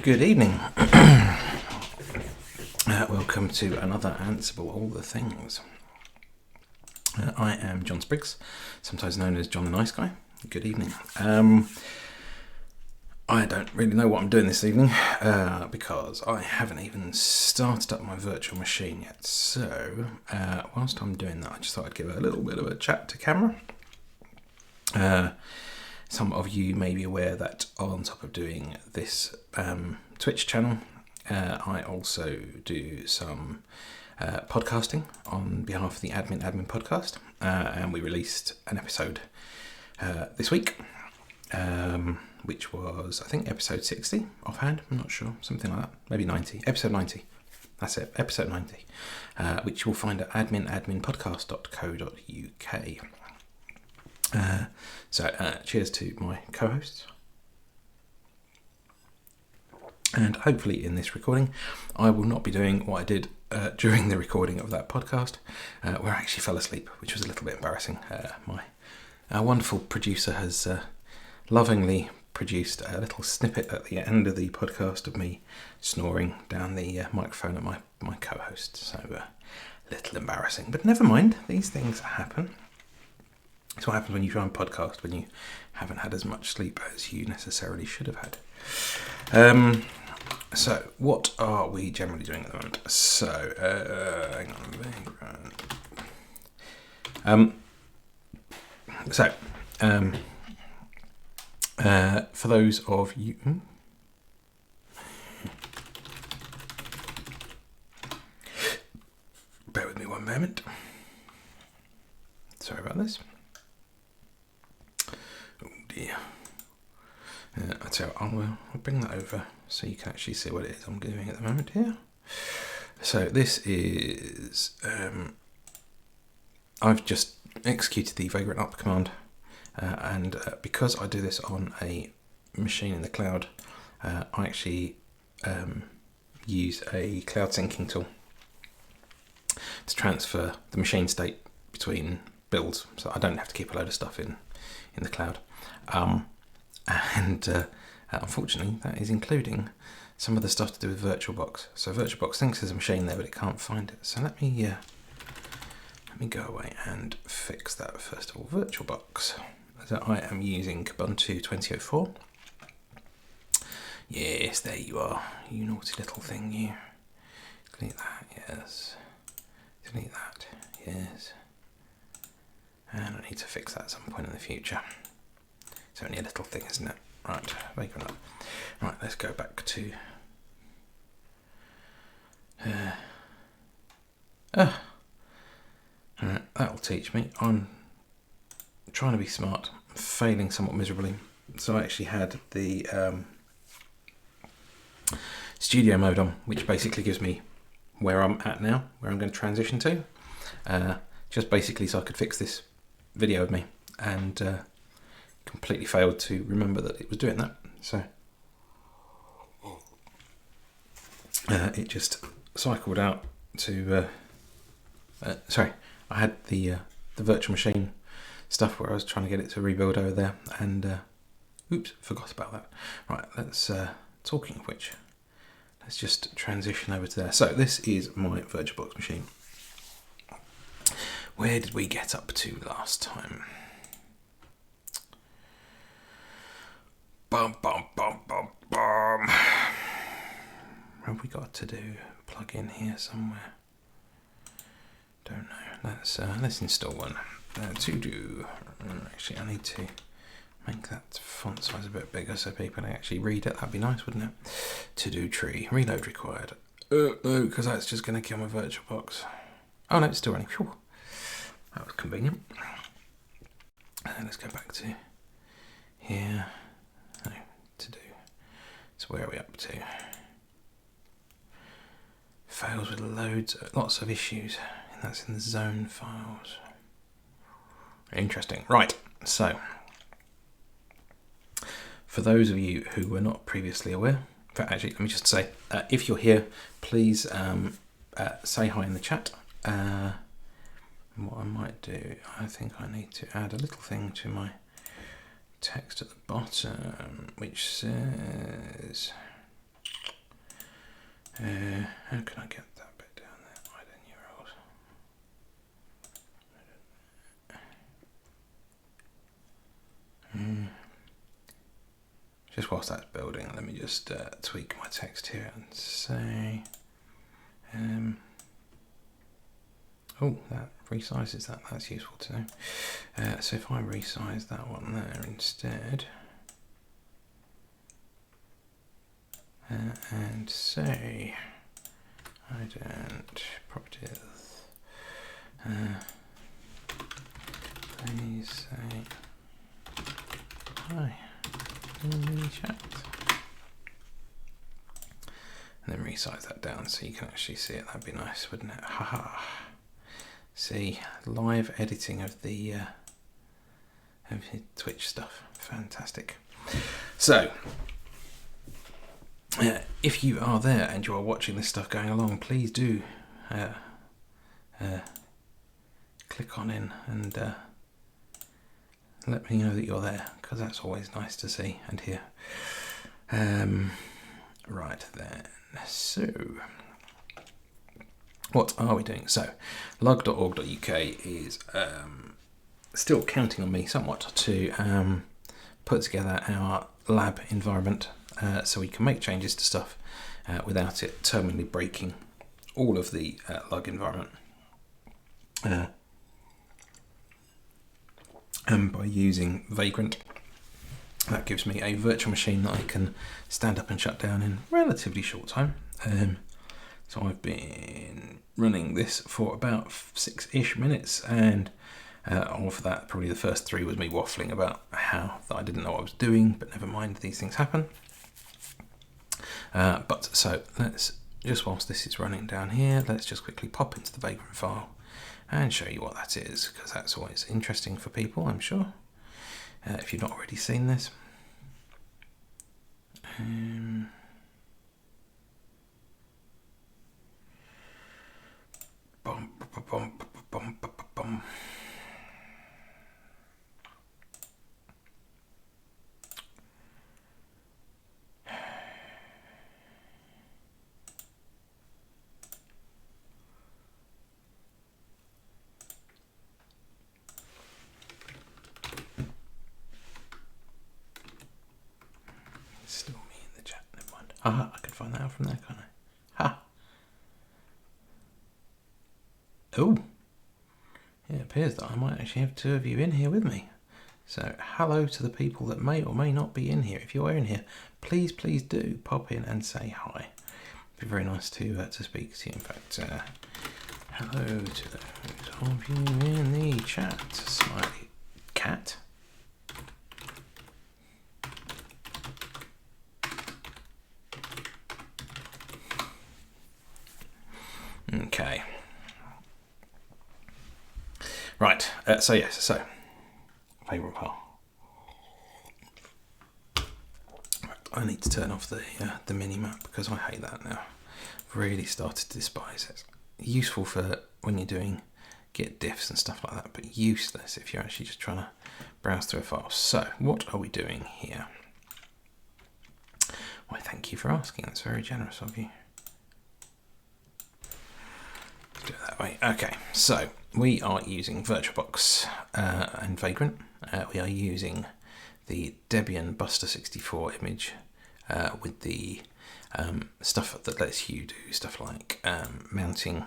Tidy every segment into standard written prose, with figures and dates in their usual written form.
Good evening. Welcome to another Ansible All the Things. I am John Spriggs, sometimes known as John the Nice Guy. Good evening. I don't really know what I'm doing this evening because I haven't even started up my virtual machine yet. So whilst I'm doing that, I just thought I'd give a little bit of a chat to camera. Some of you may be aware that on top of doing this Twitch channel, I also do some podcasting on behalf of the Admin podcast, and we released an episode this week, which was, I think, episode 60 offhand. I'm not sure, something like that, maybe 90, episode 90. That's it, episode 90, which you will find at adminpodcast.co.uk. So cheers to my co-hosts, and hopefully in this recording I will not be doing what I did during the recording of that podcast, where I actually fell asleep, which was a little bit embarrassing. Our wonderful producer has lovingly produced a little snippet at the end of the podcast of me snoring down the microphone at my co-host, so a little embarrassing, but never mind, these things happen. It's what happens when you try and podcast when you haven't had as much sleep as you necessarily should have had. So, what are we generally doing at the moment? So, hang on. For those of you... Bear with me one moment. Sorry about this. Yeah. I tell you what, I'll bring that over so you can actually see what it is I'm doing at the moment here. So this is, I've just executed the vagrant up command, and because I do this on a machine in the cloud, I actually use a cloud syncing tool to transfer the machine state between builds, so I don't have to keep a load of stuff in the cloud. Unfortunately, that is including some of the stuff to do with VirtualBox. So VirtualBox thinks there's a machine there, but it can't find it. So let me go away and fix that first of all. VirtualBox. So I am using Ubuntu 2004. Yes, there you are. You naughty little thing, you. Delete that, yes. Delete that, yes. And I need to fix that at some point in the future. It's only a little thing, isn't it? Right, wake up. Right, let's go back to... Alright, that'll teach me. I'm trying to be smart, failing somewhat miserably. So I actually had the studio mode on, which basically gives me where I'm at now, where I'm going to transition to. Just basically so I could fix this video of me, and completely failed to remember that it was doing that. So it just cycled out to sorry, I had the virtual machine stuff where I was trying to get it to rebuild over there, and oops, forgot about that. Right, let's talking of which, let's just transition over to there. So this is my VirtualBox machine. Where did we get up to last time? Bum, bum, bum, bum, bum. Have we got to do plug in here somewhere? Don't know. Let's install one. To do. Actually, I need to make that font size a bit bigger so people can actually read it. That'd be nice, wouldn't it? To do tree. Reload required. No, because that's just going to kill my VirtualBox. Oh no, it's still running. Whew. That was convenient. And let's go back to here. No, to do. So where are we up to? Fails with lots of issues. And that's in the zone files. Interesting. Right, so for those of you who were not previously aware, in fact, actually, let me just say, if you're here, please say hi in the chat. What I might do, I think I need to add a little thing to my text at the bottom, which says How can I get that bit down there? I don't know. Just whilst that's building, let me just tweak my text here and say, oh, that resizes that. That's useful to know. So if I resize that one there instead, and say, I don't properties. Please say hi in the chat. And then resize that down so you can actually see it. That'd be nice, wouldn't it? Haha. See, live editing of the Twitch stuff. Fantastic. So, if you are there and you are watching this stuff going along, please do click on in and let me know that you're there, because that's always nice to see and hear. Right then, so what are we doing? So lug.org.uk is still counting on me somewhat to put together our lab environment so we can make changes to stuff without it terminally breaking all of the lug environment. And by using Vagrant, that gives me a virtual machine that I can stand up and shut down in relatively short time. So I've been running this for about 6-ish minutes, and of that, probably the first 3 was me waffling about how that I didn't know what I was doing, but never mind, these things happen. But so let's, just whilst this is running down here, let's just quickly pop into the Vagrant file and show you what that is, because that's always interesting for people, I'm sure, if you've not already seen this. Still me in the chat, never mind. Aha, I can find that out from there, can't I? Ha! Oh! Yeah, it appears that I might actually have 2 of you in here with me. So, hello to the people that may or may not be in here. If you're in here, please do pop in and say hi. It'd be very nice to speak to you. In fact, hello to those of you in the chat. Smiley cat. Okay. Right. So yes. So favourite file. I need to turn off the mini map because I hate that now. I've really started to despise it. Useful for when you're doing git diffs and stuff like that, but useless if you're actually just trying to browse through a file. So what are we doing here? Why, thank you for asking. That's very generous of you. Do it that way. Okay, so we are using VirtualBox and Vagrant. We are using the Debian Buster64 image with the stuff that lets you do stuff like mounting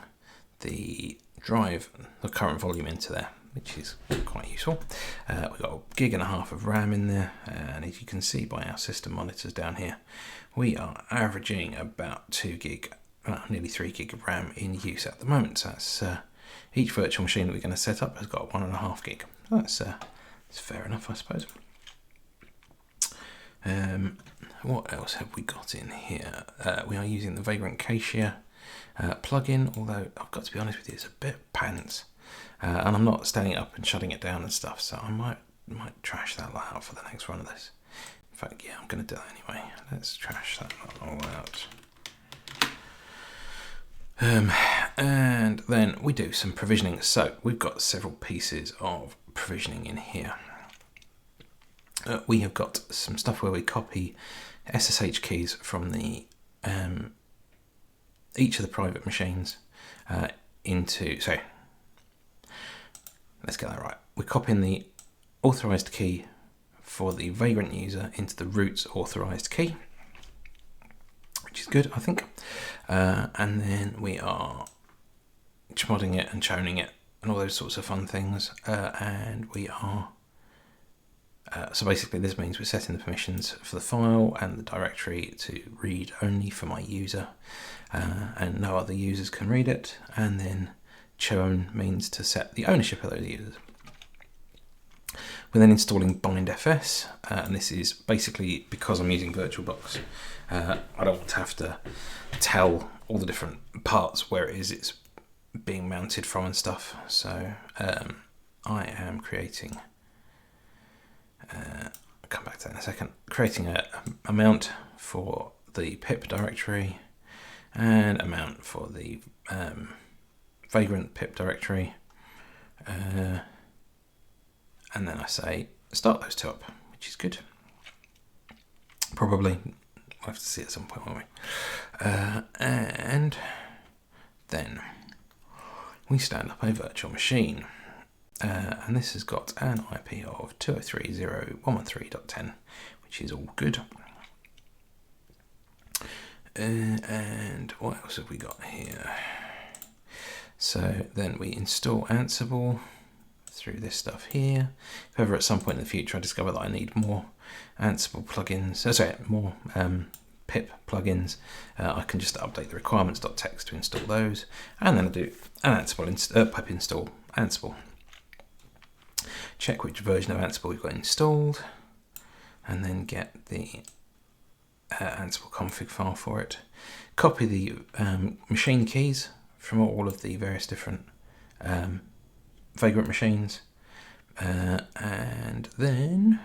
the drive, the current volume into there, which is quite useful. We've got 1.5 gig of RAM in there, and as you can see by our system monitors down here, we are averaging about 2 gig, nearly 3 gig of RAM in use at the moment. So that's each virtual machine that we're going to set up has got 1.5 gig. That's fair enough, I suppose. What else have we got in here? We are using the Vagrant Cache plugin, although I've got to be honest with you, it's a bit pants, and I'm not standing up and shutting it down and stuff, so I might trash that lot out for the next run of this. In fact, yeah, I'm going to do that anyway. Let's trash that all out. And then we do some provisioning. So we've got several pieces of provisioning in here. We have got some stuff where we copy SSH keys from the each of the private machines into, so let's get that right. We're copying the authorized key for the Vagrant user into the root's authorized key, which is good, I think. And then we are chmodding it and choning it and all those sorts of fun things. And we are, so basically this means we're setting the permissions for the file and the directory to read only for my user, and no other users can read it. And then chown means to set the ownership of those users. We're then installing bindfs, and this is basically because I'm using VirtualBox. I don't want to have to tell all the different parts where it is it's being mounted from and stuff. So I am creating, I'll come back to that in a second, creating a mount for the pip directory and a mount for the Vagrant pip directory. And then I say start those two up, which is good. Probably we'll have to see at some point, won't we? And then we stand up a virtual machine, and this has got an IP of 203.0.113.10, which is all good. And what else have we got here? So then we install Ansible through this stuff here. If ever at some point in the future I discover that I need more Ansible plugins, more pip plugins, I can just update the requirements.txt to install those, and then I do an Ansible pip install Ansible. Check which version of Ansible we've got installed, and then get the Ansible config file for it. Copy the machine keys from all of the various different Vagrant machines, and then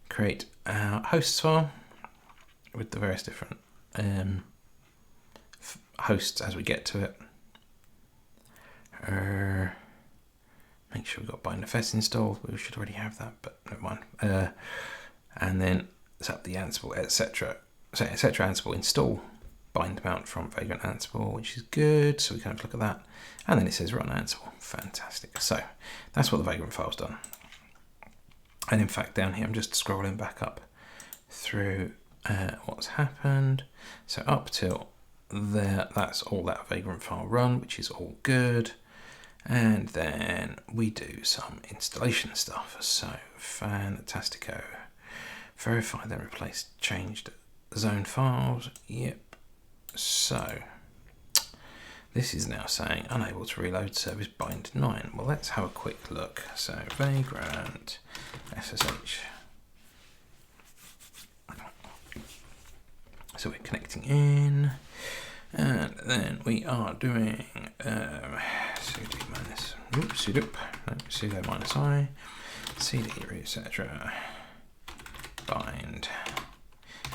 create our hosts file with the various different hosts as we get to it. Make sure we've got bindfs installed. We should already have that, but never mind. And then set up the Ansible, etc. So etc. Ansible install bind mount from Vagrant Ansible, which is good. So we can have a look at that. And then it says run Ansible. Fantastic. So that's what the Vagrant file's done. And in fact, down here, I'm just scrolling back up through what's happened. So up till there, that's all that Vagrant file run, which is all good. And then we do some installation stuff. So fantastico. Verify, then replace changed zone files. Yep. So this is now saying unable to reload service bind 9. Well, let's have a quick look. So Vagrant SSH. So we're connecting in, and then we are doing sudo minus I, cd root, etc. bind.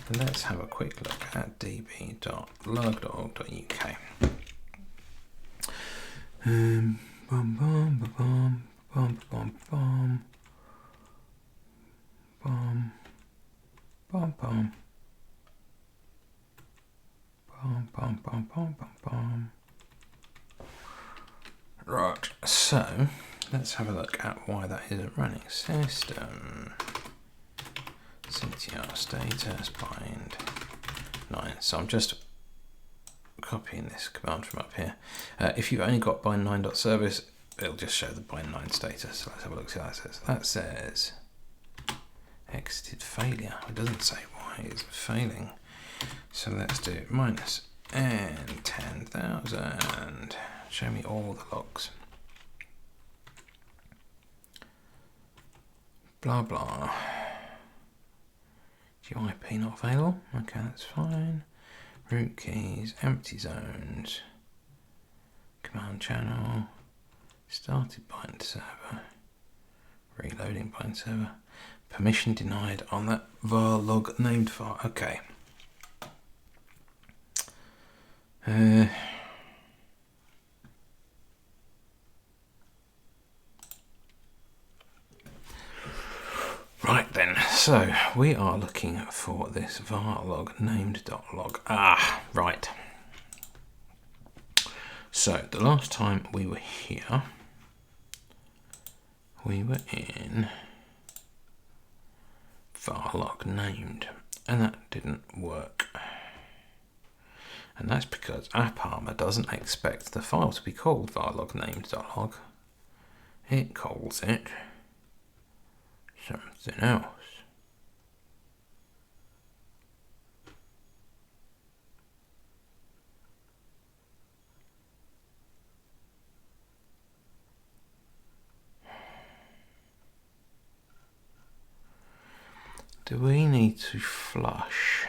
And let's have a quick look at db.log.org.uk. Bum bum bum bum bum bum bum bum bum bum bum bum bum bum bum. Right, so let's have a look at why that isn't running. System ctr status bind 9. So I'm just copying this command from up here. If you've only got bind9.service, it'll just show the bind9 status. So let's have a look, see what that says. That says exited failure. It doesn't say why it's failing. So let's do minus and 10,000. Show me all the logs. Blah blah. GIP not available. Okay, that's fine. Root keys, empty zones, command channel, started bind server, reloading bind server, permission denied on that var log named file. Okay. Right then, so we are looking for this var log named.log. Ah, right. So the last time we were here, we were in varlog named, and that didn't work. And that's because AppArmor doesn't expect the file to be called varlog named.log. It calls it something else. Do we need to flush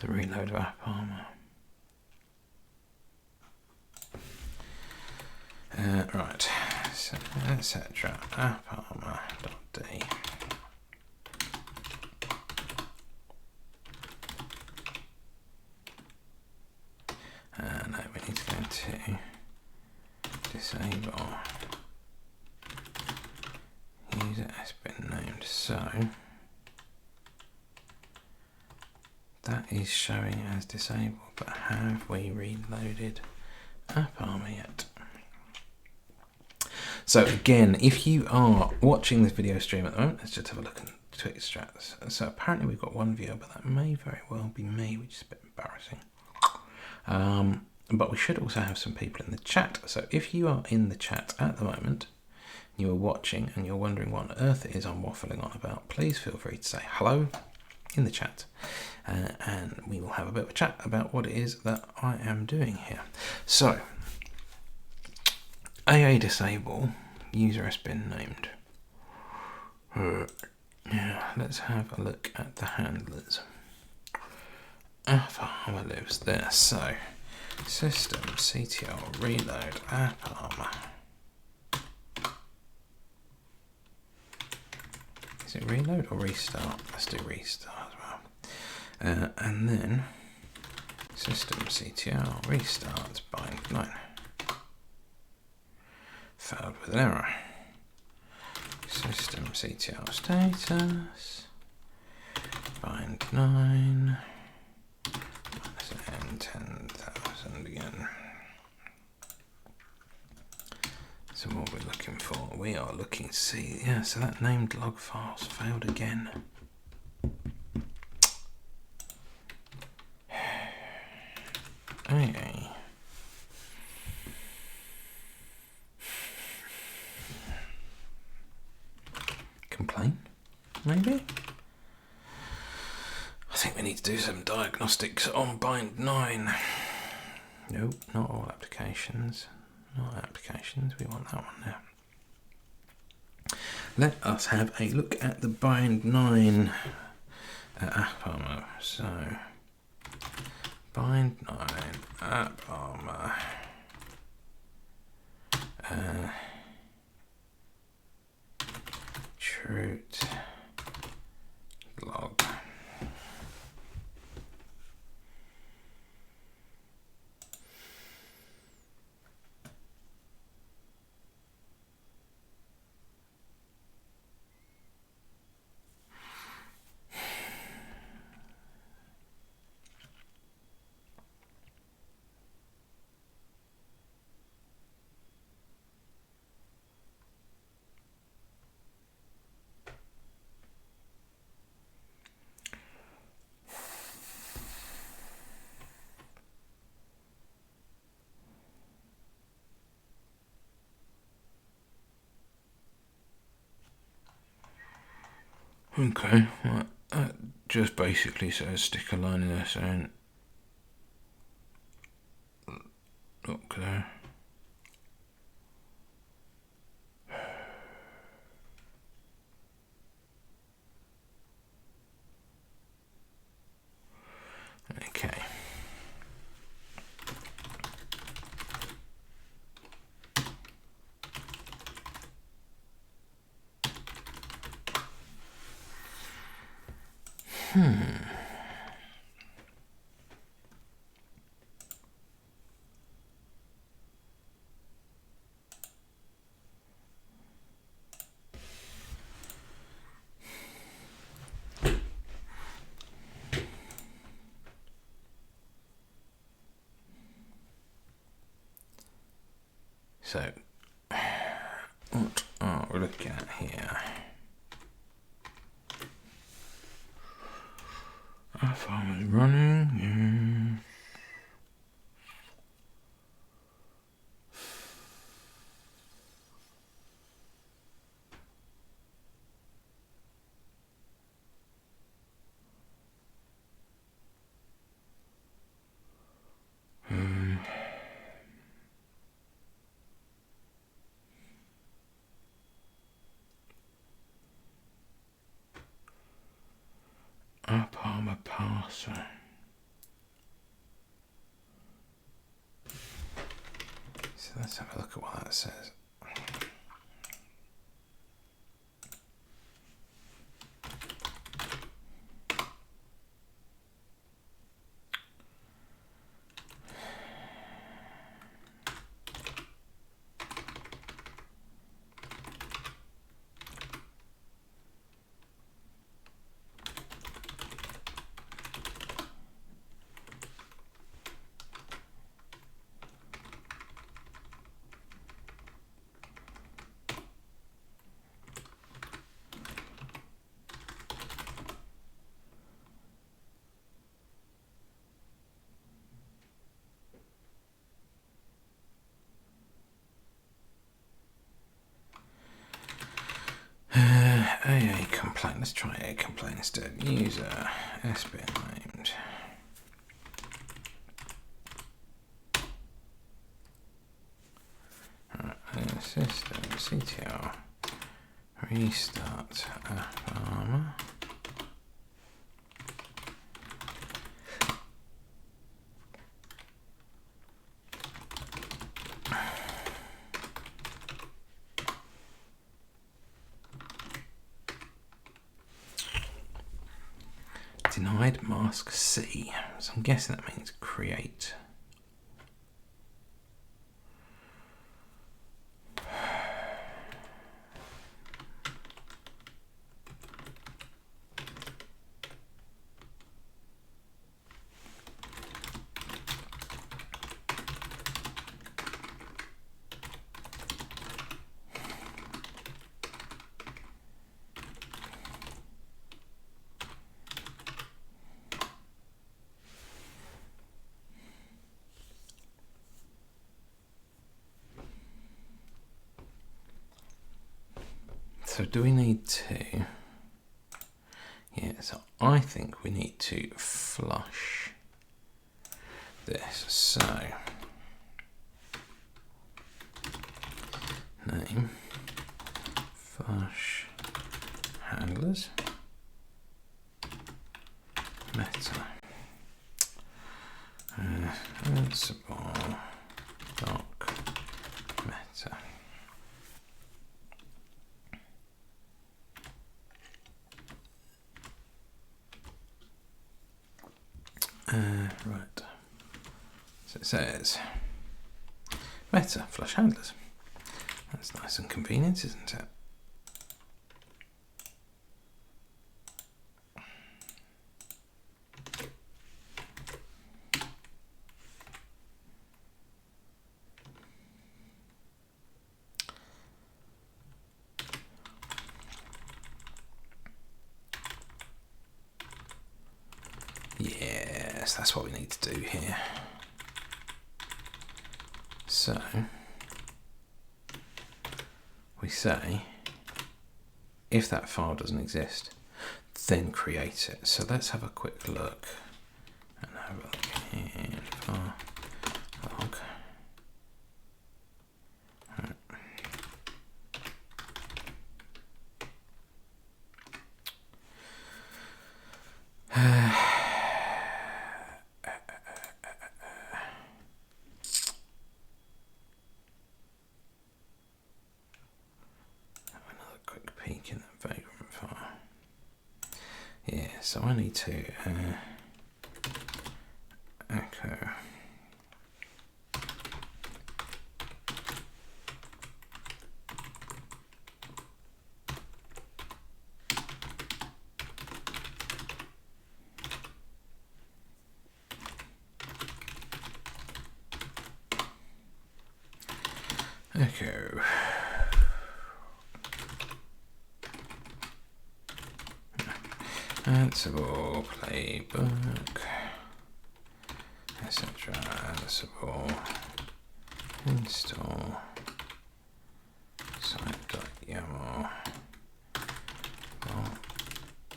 the reload of AppArmor? Right, so etc. AppArmor.d. No, we need to go to disable user has been named. So that is showing as disabled, but have we reloaded AppArmor yet? So again, if you are watching this video stream at the moment, let's just have a look at Twitch strats. So apparently we've got one viewer, but that may very well be me, which is a bit embarrassing. But we should also have some people in the chat. So if you are in the chat at the moment, you are watching and you're wondering what on earth it is I'm waffling on about, please feel free to say hello in the chat. And we will have a bit of a chat about what it is that I am doing here. So, AA disable, user has been named. Yeah, let's have a look at the handlers. AppArmor lives there, so system ctl reload AppArmor. Is it reload or restart? Let's do restart as well. And then system ctl restart bind 9. Failed with an error. System ctl status bind 9 and 10,000 again. So what we're looking for, we are looking to see, yeah, so that named log files failed again. Okay. Complain, maybe? I think we need to do some diagnostics on bind 9. Nope, not all applications. Not applications, we want that one now. Let us have a look at the bind 9 AppArmor. So, bind 9 AppArmor. Truth log. Okay, well, that just basically says stick a line in there saying look there. Okay. So, what are we looking at here? Our farm is running. Up armor parser. So let's have a look at what that says. AA complaint. Let's try A complaint instead. User has been named. System CTR restart armor. Denied mask C. So I'm guessing that means create. So do we need to, yeah, so I think we need to flush this. So name flush handlers meta Ansible doc meta. Right, so it says meta flush handlers. That's nice and convenient, isn't it? Yes, that's what we need to do here. So we say if that file doesn't exist, then create it. So let's have a quick look and have a look in file log. In that vagrant file. Yeah, so I need to echo Echo. Ansible playbook, etc. Ansible install site.yaml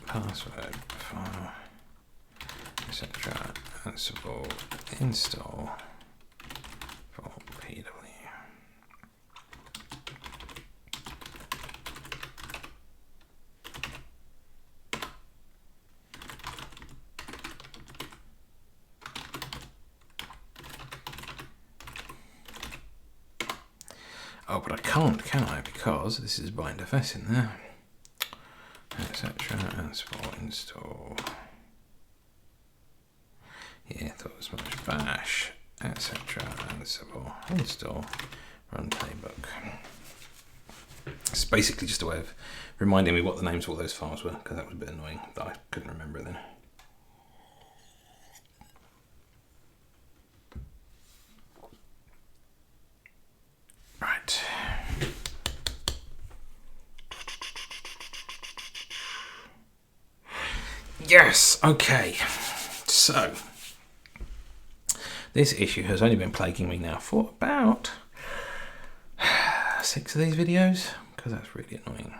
password file, etc. Ansible install for PW. Oh, but I can't, can I? Because this is bind FS in there. Etc. Ansible install. Yeah, I thought it was much bash. Etc. Ansible install run playbook. It's basically just a way of reminding me what the names of all those files were, because that was a bit annoying that I couldn't remember it then. Right. Yes, okay. So, this issue has only been plaguing me now for about 6 of these videos, because that's really annoying.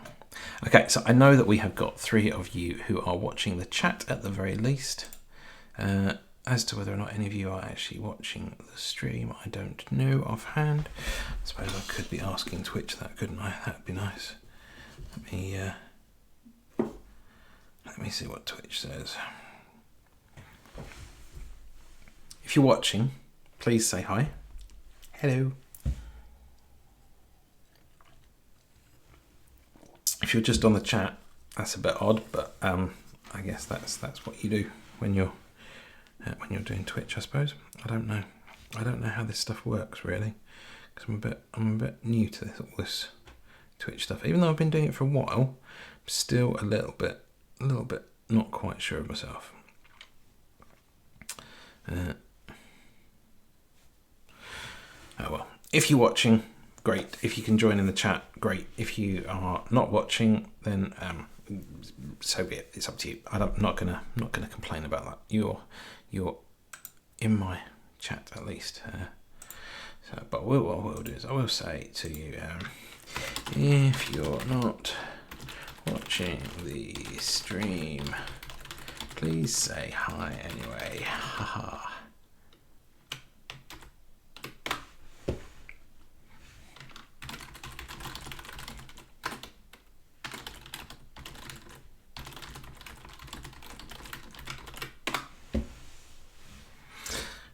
Okay, so I know that we have got 3 of you who are watching the chat at the very least. As to whether or not any of you are actually watching the stream, I don't know offhand. I suppose I could be asking Twitch that, couldn't I? That'd be nice. Let me see what Twitch says. If you're watching, please say hi. Hello. If you're just on the chat, that's a bit odd, but I guess that's what you do when you're doing Twitch, I suppose. I don't know how this stuff works really, because I'm a bit new to this Twitch stuff. Even though I've been doing it for a while, I'm still a little bit not quite sure of myself. Oh well, if you're watching, great. If you can join in the chat, great. If you are not watching, then so be it. It's up to you. I'm not gonna complain about that. You're in my chat at least. But what I will do is I will say to you, if you're not watching the stream, please say hi anyway. Haha.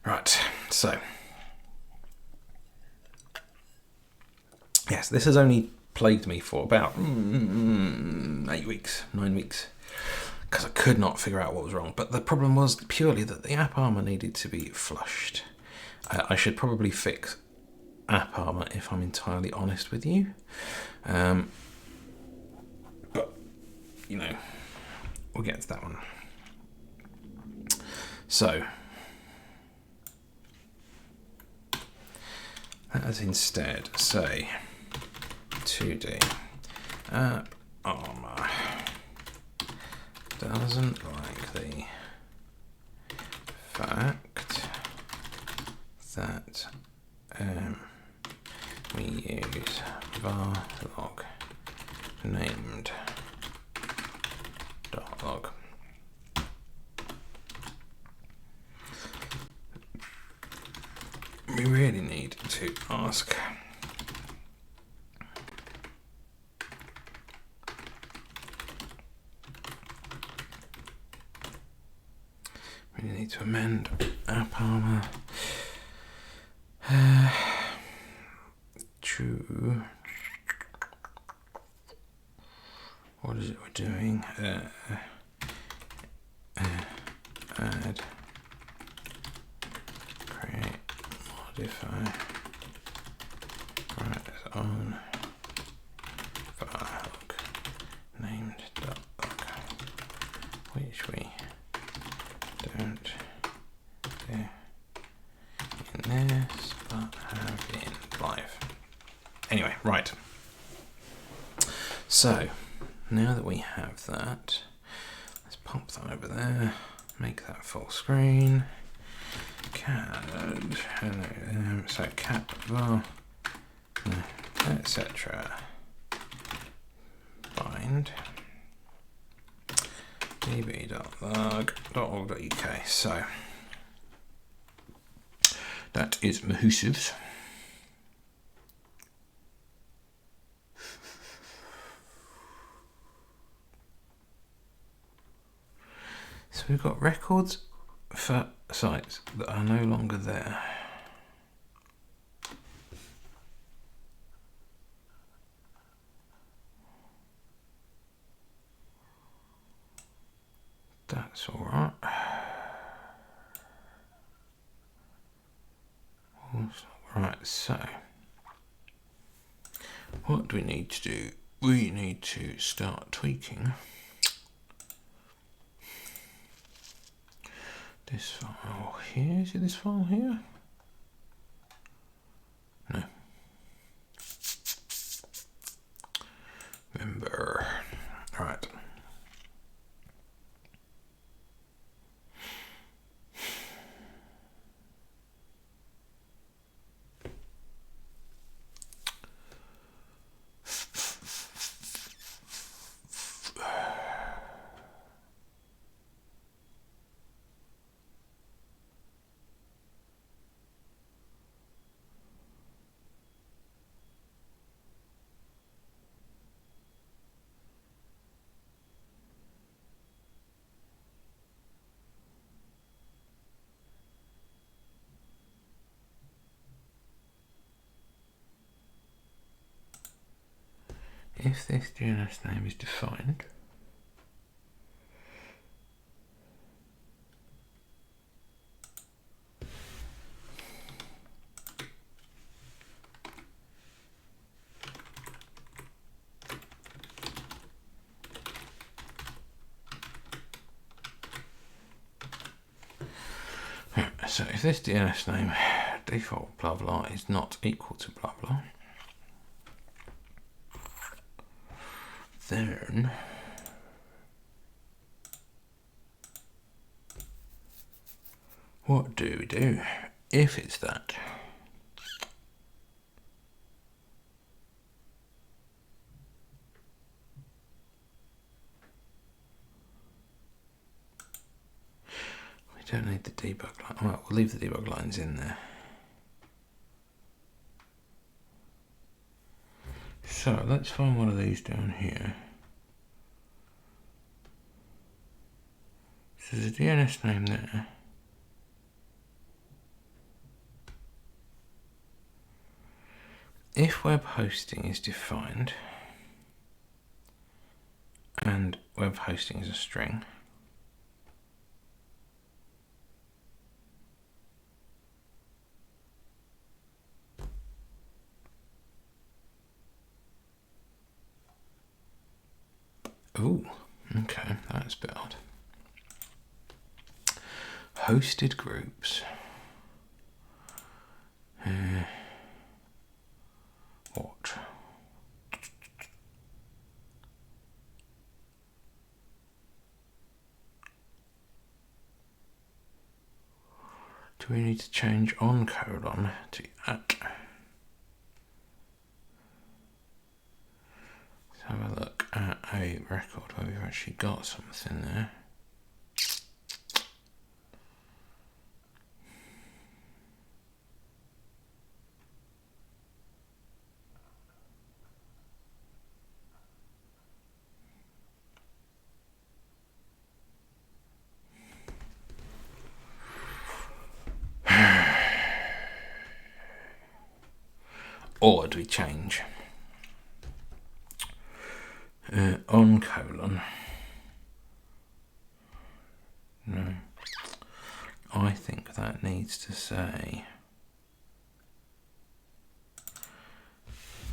Right, so yes, this has only plagued me for about 8 weeks, 9 weeks, because I could not figure out what was wrong. But the problem was purely that the app armor needed to be flushed. I should probably fix app armor if I'm entirely honest with you. But, you know, we'll get to that one. So, let's instead say 2D app armor doesn't like the fact that we use var log named .log. We really need to ask we need to amend app armor to what is it we're doing? Add, create, modify, right on varlog named .log, which we don't do in this, but have in live. Anyway, right. So, now that we have that, let's pop that over there, make that full screen. CAD, so cap var, etc. Bind db.log.org.uk. So that is Mahusives. So we've got records for sites that are no longer there. That's all right. Right, so what do we need to do? We need to start tweaking this file here. Is it this file here? No. Remember. Right. If this DNS name is defined, so if this DNS name default blah blah is not equal to blah blah, then what do we do if it's that? We don't need the debug line. Well, we'll leave the debug lines in there. So let's find one of these down here. So there's a DNS name there. If web hosting is defined, and web hosting is a string, ooh, okay, that's a bit odd. Hosted groups. What? Do we need to change on colon to at? Let's have a look at a record where we've actually got something there. Or do we change on colon? No. I think that needs to say,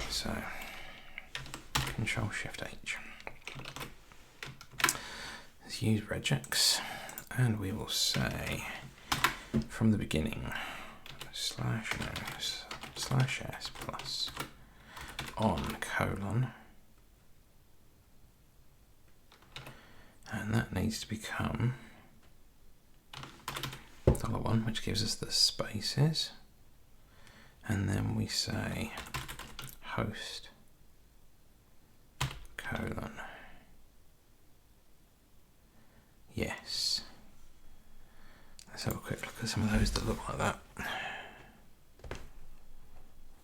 so Control Shift H. Let's use regex, and we will say from the beginning /s plus on colon, and that needs to become $1, which gives us the spaces, and then we say host colon yes. Let's have a quick look at some of those that look like that.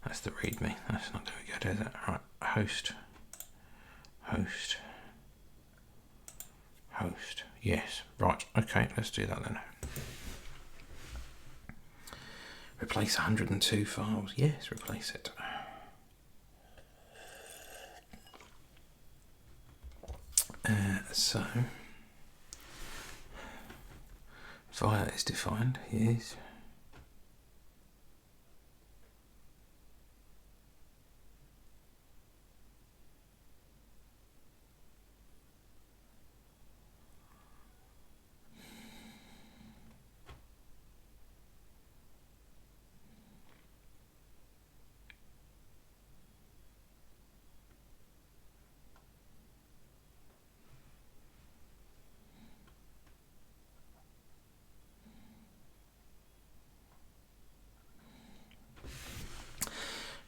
That's the readme. That's not very good, is it? Right, host. Yes. Right. Okay. Let's do that then. Replace 102 files. Yes. Replace it. So via is defined. Yes.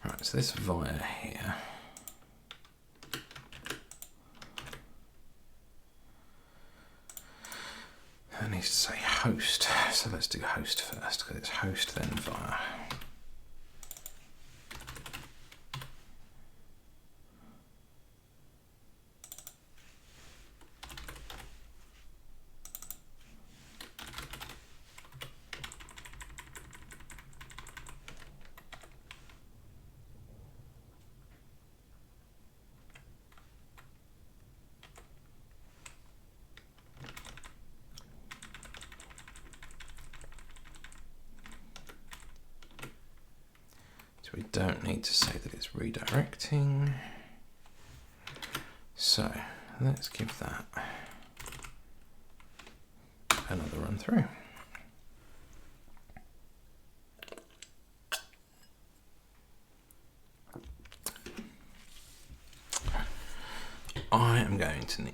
Right, so this via here that needs to say host. So let's do host first because it's host then via. So we don't need to say that it's redirecting. So let's give that another run through. I am going to need,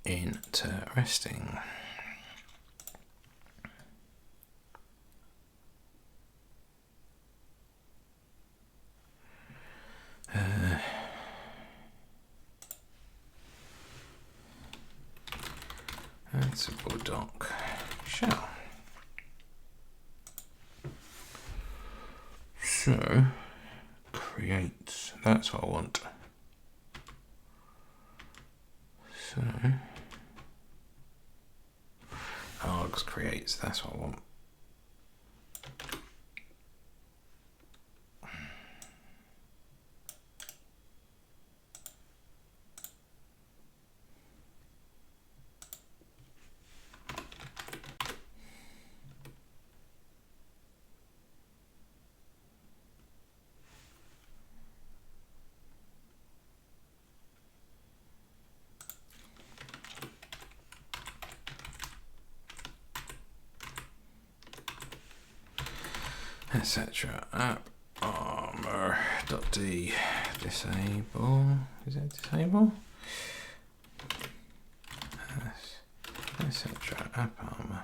interesting. Ansible doc shell. So creates, that's what I want. So args creates, that's what I want. Etc. App armor.d disable. Is that disable? Etc. App armor.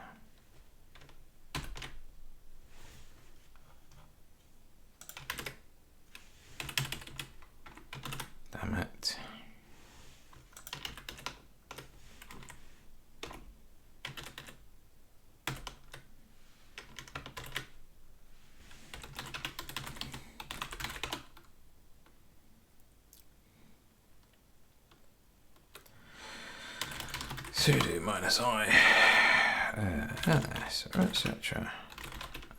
Damn it. Sudo -i etc.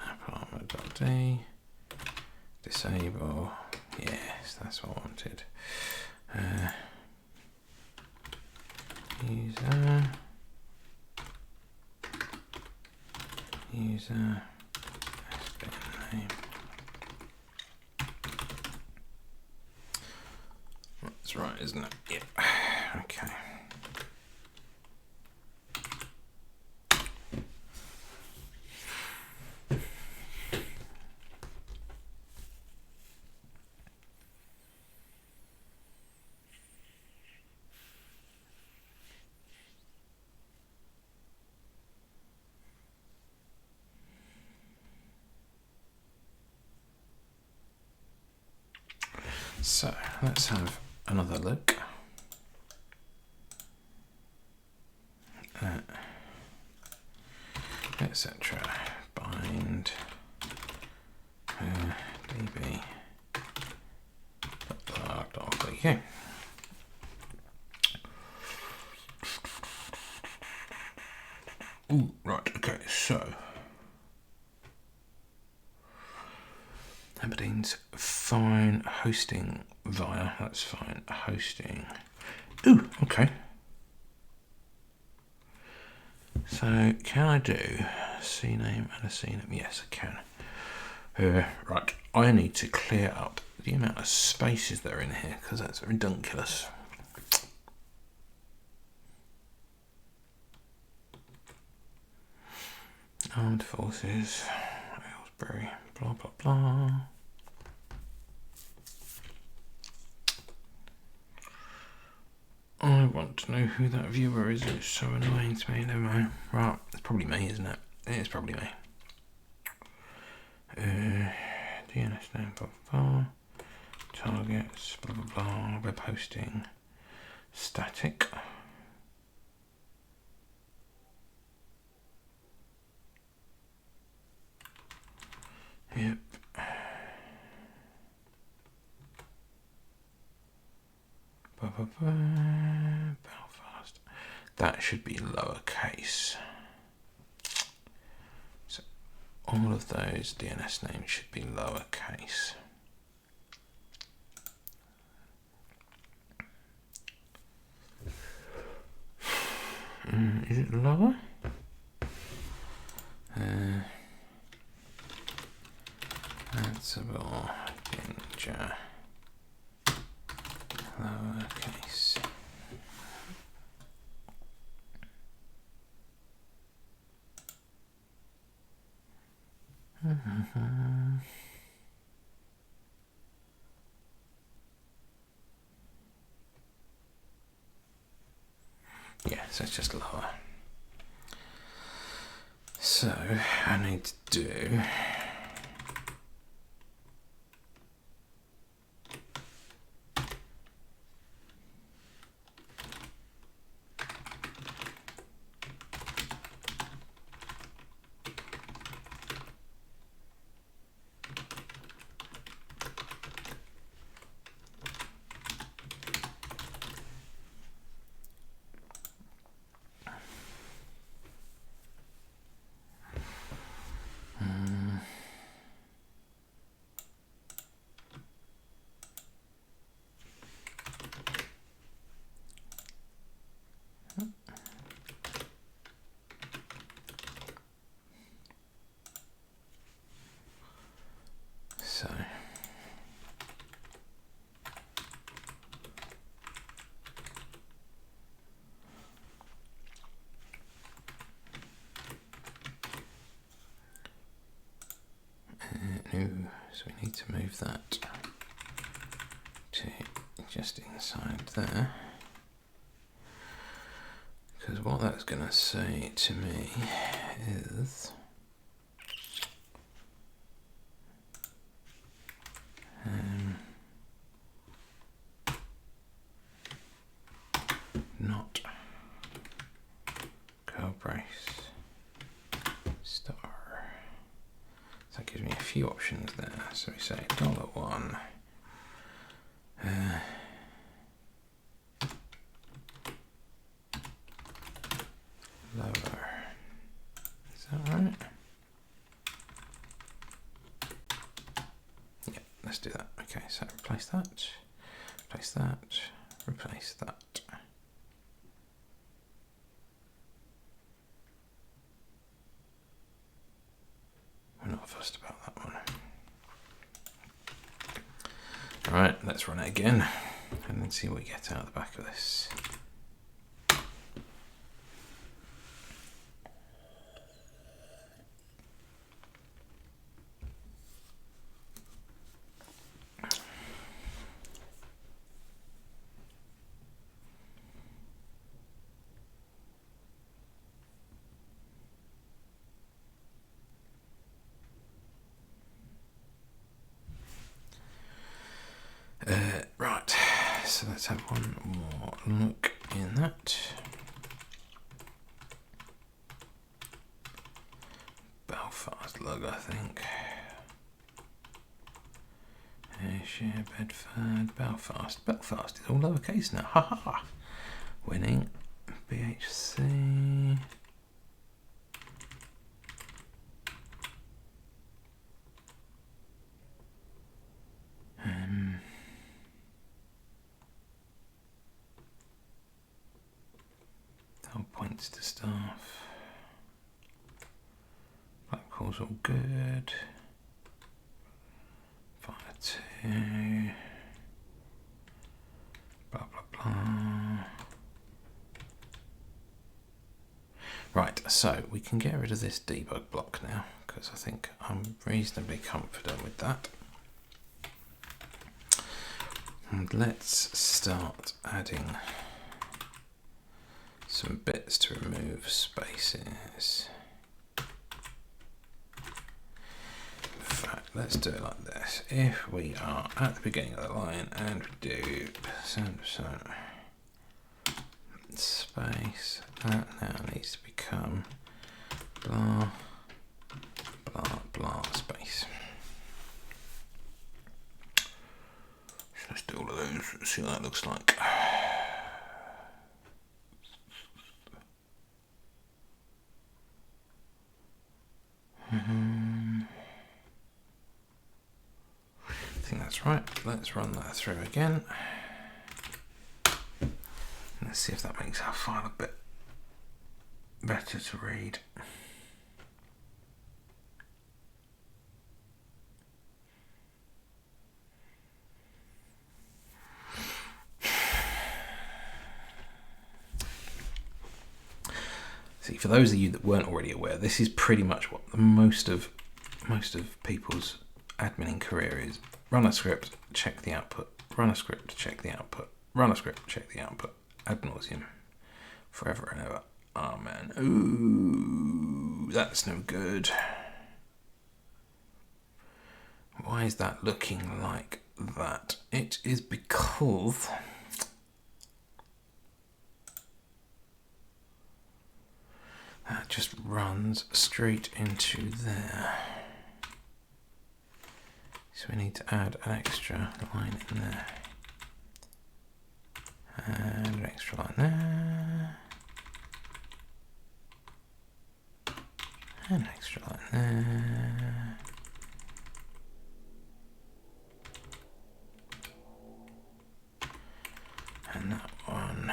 Apartment.d disable. Yes, that's what I wanted. User name. That's right, isn't it? Yep. Okay. So let's have another look. Etc. Bind db. Okay. Ooh, right. Okay. So Aberdeen's fine. Hosting via. That's fine. Hosting. Ooh. Okay. So can I do CNAME and a CNAME? Yes, I can. Right, I need to clear up the amount of spaces that are in here because that's ridiculous. Armed Forces, Aylesbury, blah blah blah. I want to know who that viewer is. It's so annoying to me. Never mind. Right, it's probably me, isn't it? It's probably me. DNS name, blah blah blah. Targets, blah blah blah. Web hosting, static. Yep. Belfast. That should be lowercase. So all of those DNS names should be lowercase. Is it lower? Ansible, Ginger, lowercase. Yeah, so it's just lower. So I need to do so. So we need to move that to just inside there, because what that's going to say to me is not curl brace star. So that gives me a few options there. So we say $1 lower. Is that right? Yeah, let's do that. Okay, so replace that, replace that, replace that. We're not fussed about that one. Alright, let's run it again and then see what we get out of the back of this. let's have one more look in that. Belfast lug, I think. Ayrshire, Bedford, Belfast. Belfast is all lowercase now. Ha ha ha. Winning. BHC. Points to staff. Blackpool's all good. Fire 2. Blah blah blah. Right, so we can get rid of this debug block now because I think I'm reasonably confident with that. And let's start adding some bits to remove spaces. In fact, let's do it like this. If we are at the beginning of the line and we do percent space, that now needs to become blah blah blah space. So let's do all of those, see what that looks like. I think that's right. Let's run that through again. Let's see if that makes our file a bit better to read. See, for those of you that weren't already aware, this is pretty much what most of people's adminning career is. Run a script, check the output. Run a script, check the output. Run a script, check the output. Ad nauseum. Forever and ever. Amen. Ooh, that's no good. Why is that looking like that? It is because that just runs straight into there. So we need to add an extra line in there. And an extra line there. And an extra line there. And that one.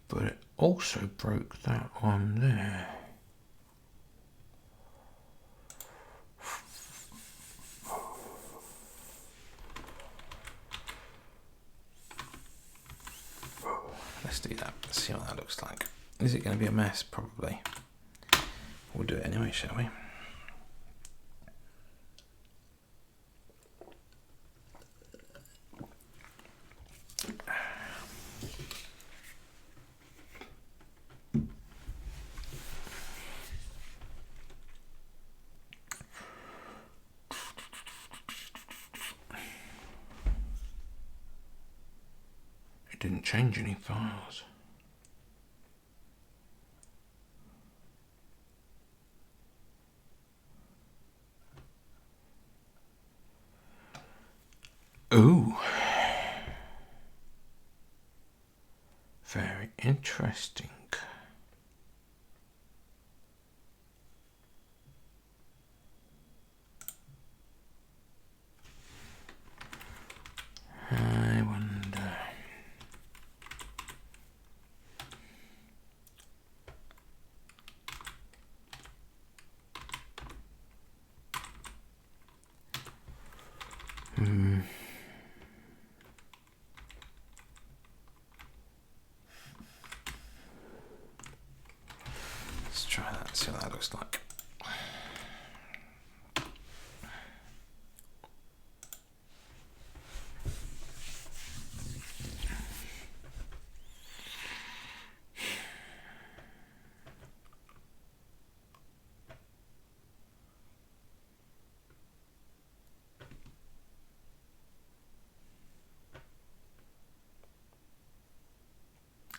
But it also broke that one there. Let's do that. Let's see what that looks like. Is it going to be a mess? Probably. We'll do it anyway, shall we? It didn't change any files. Ooh. Very interesting. I wonder. Let's try that, see what that looks like.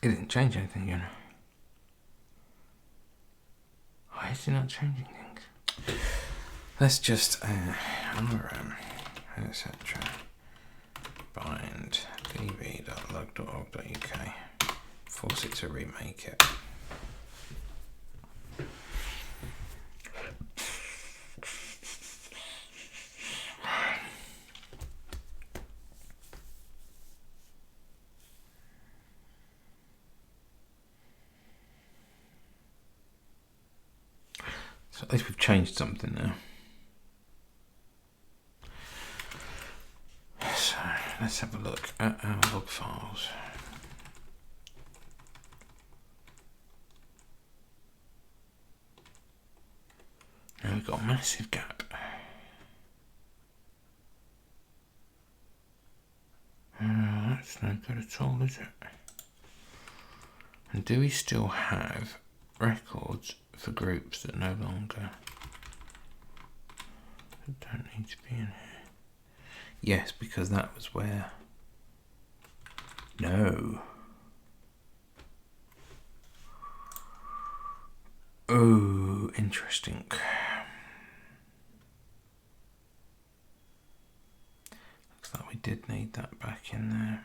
It didn't change anything, you know. Why is it not changing things? Let's just rm etc. bind db.log.org.uk. Force it to remake it. So at least we've changed something now. So let's have a look at our log files. Now we've got a massive gap. That's no good at all, is it? And do we still have records for groups that no longer don't need to be in here? Yes, because that was where. No. Oh, interesting. Looks like we did need that back in there.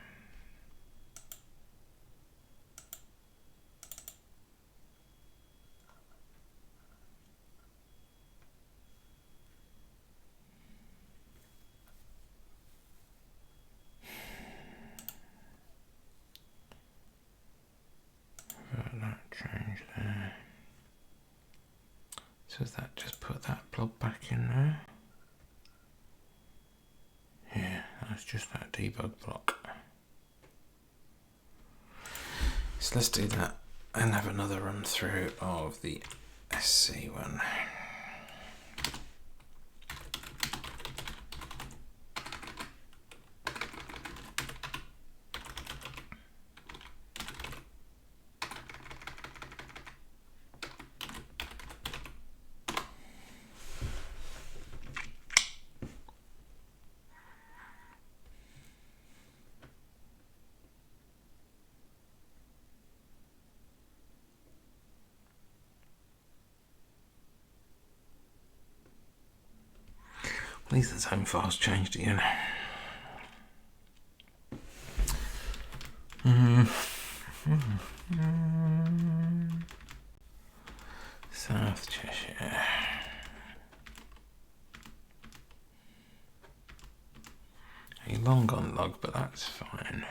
That change there. So does that just put that blob back in there? Yeah, that's just that debug block. So let's do that and have another run through of the SC one. At least the zone file's changed again. South Cheshire. A long gone log, but that's fine.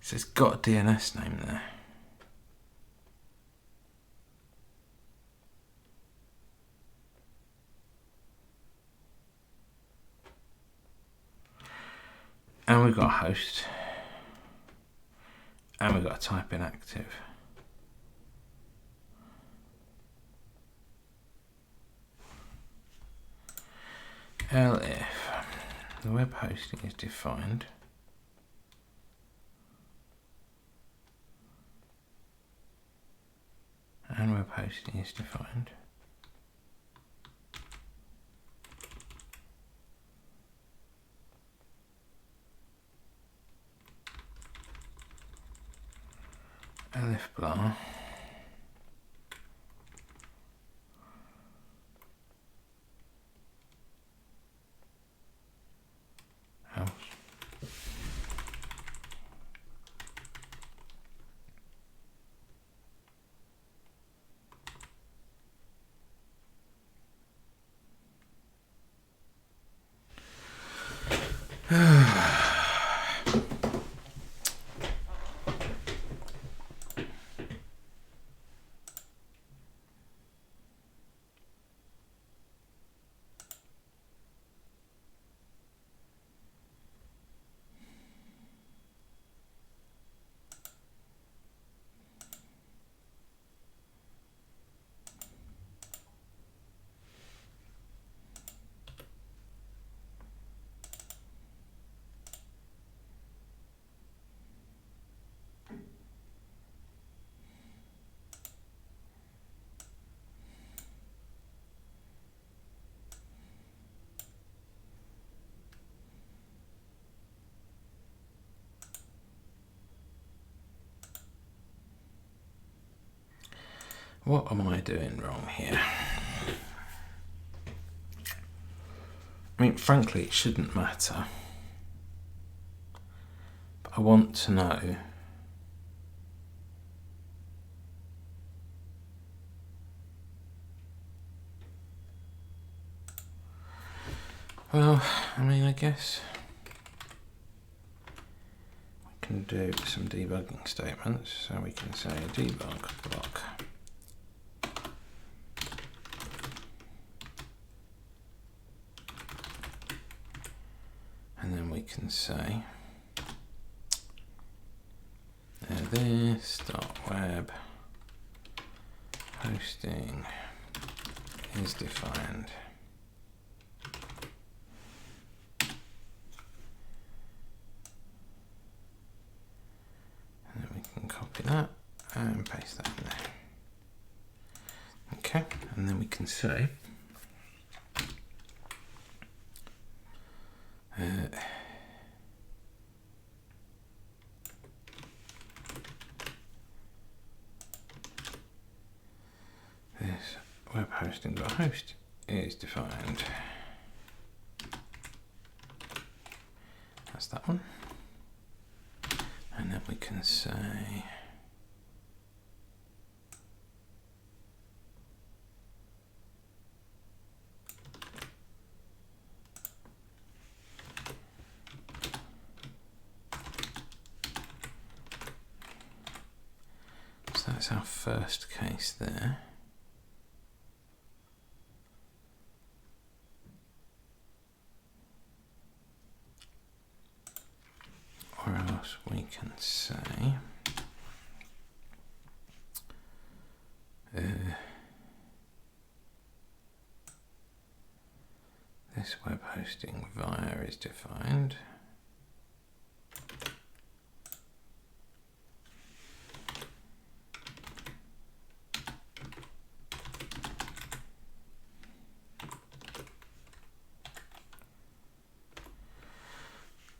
So it's got a DNS name there. And we've got a host. And we've got a type in active. Elif the web hosting is defined. And web hosting is defined. Elif blah. House. What am I doing wrong here? I mean, frankly, it shouldn't matter. But I want to know well, I mean, I guess we can do some debugging statements. So we can say debug block. And then we can say this dot web hosting is defined. And then we can copy that and paste that in there. Okay, and then we can say this web hosting host is defined. That's that one. And then we can say so that's our first case there. Or else we can say this web hosting via is defined.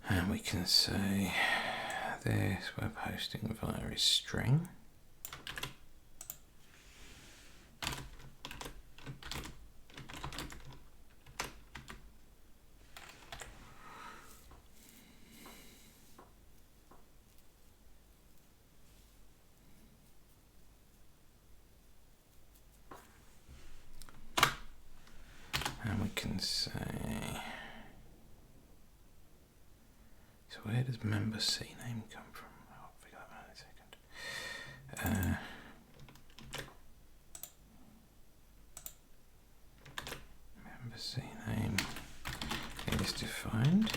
And we can say this web hosting via is string. And we can say, so where does member CNAME come from? I'll figure that out in a second. Member CNAME is defined.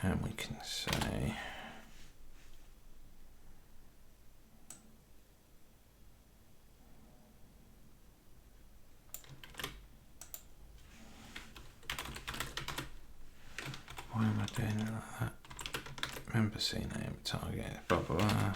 And we can say why am I doing it like that? Member CNAME target, blah blah blah.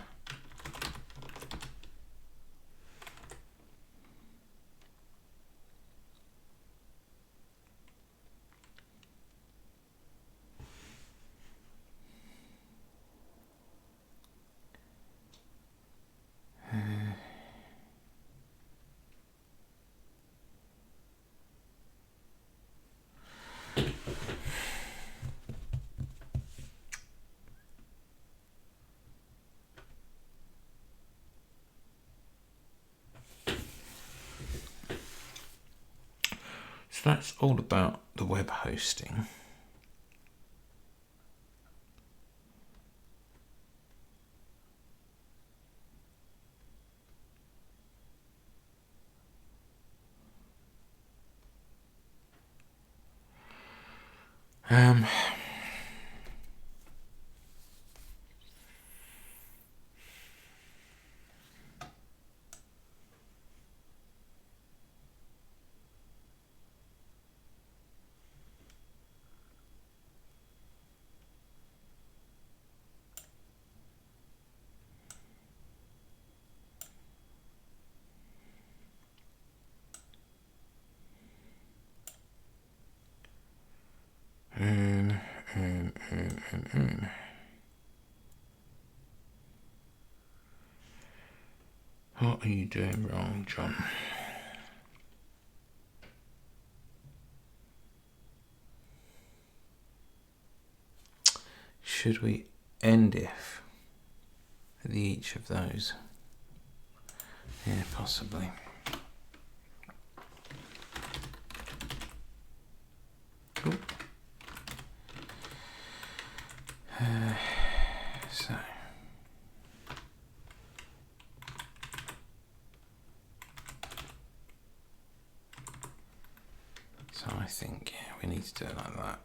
So that's all about the web hosting. What are you doing wrong, John? Should we end if at each of those? Yeah, possibly. Cool. So I think, yeah, we need to do it like that.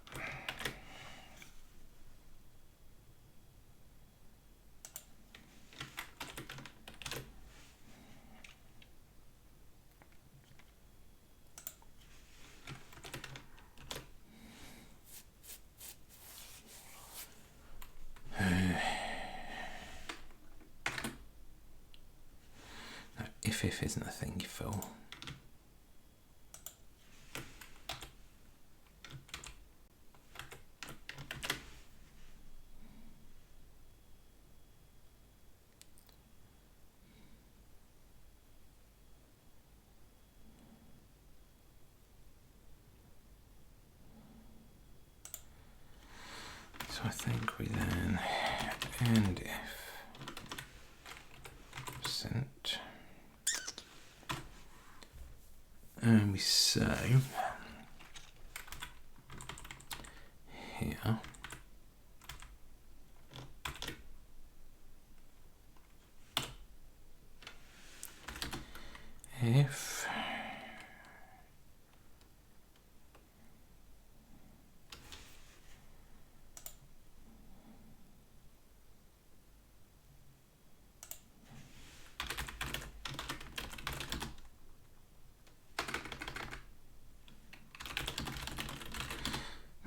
No, if isn't a thing, you fool. So I think we then end if percent, and we say here if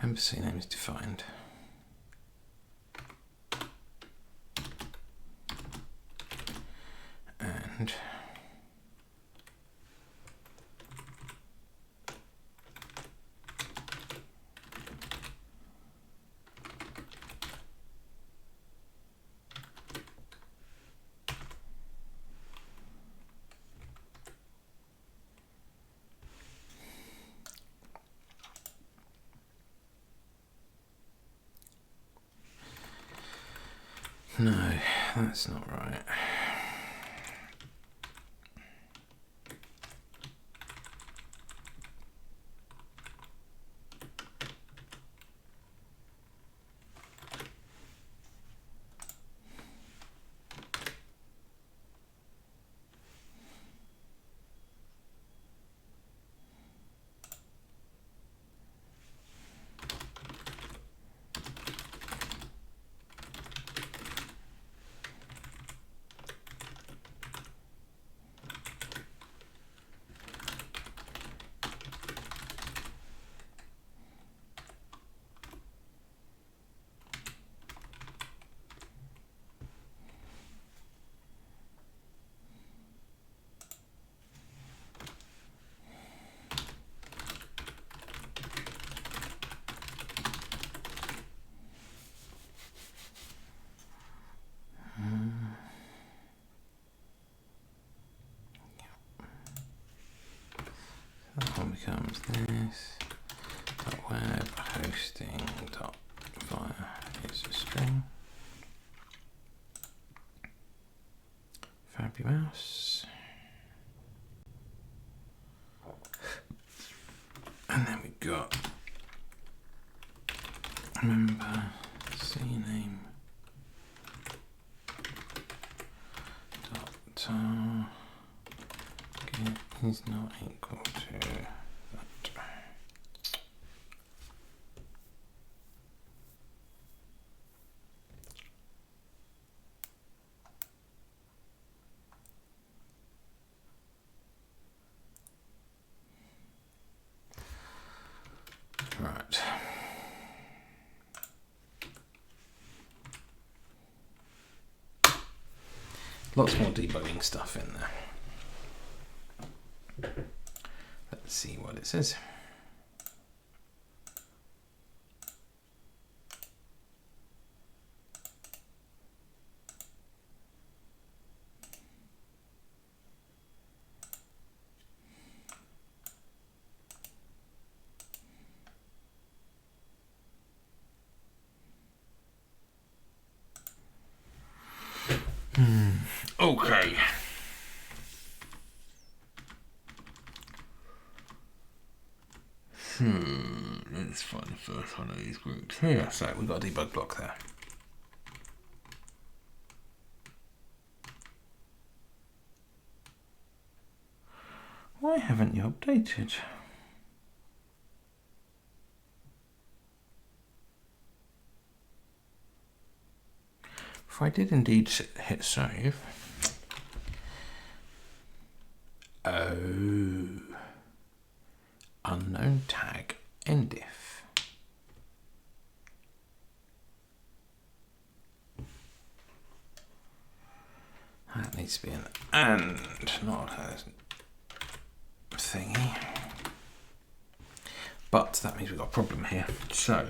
member CNAME is defined. And no, that's not right. That one becomes this. Web hosting dot via is a string. Fabulous. And then we've got member CNAME dot target is not equal to that. Right. Lots more debugging stuff in there. Let's see what it says. Okay. Let's find the first one of these groups here. So we've got a debug block there. Why haven't you updated? If I did indeed hit save. Oh. Unknown tag endif. That needs to be an and, not a thingy. But that means we've got a problem here. So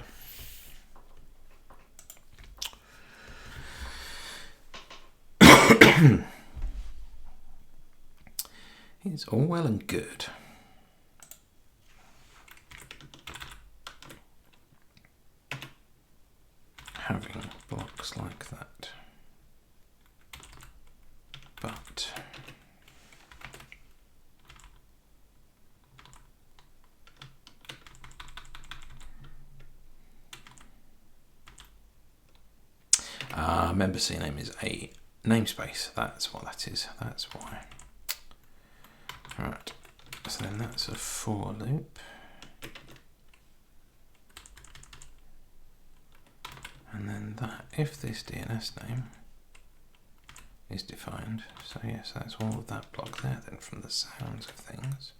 it's all well and good. Having blocks like that. But member CNAME is a namespace. That's what that is. That's why. Right. So then that's a for loop. And then that, if this DNS name is defined, so yes, that's all of that block there then from the sounds of things.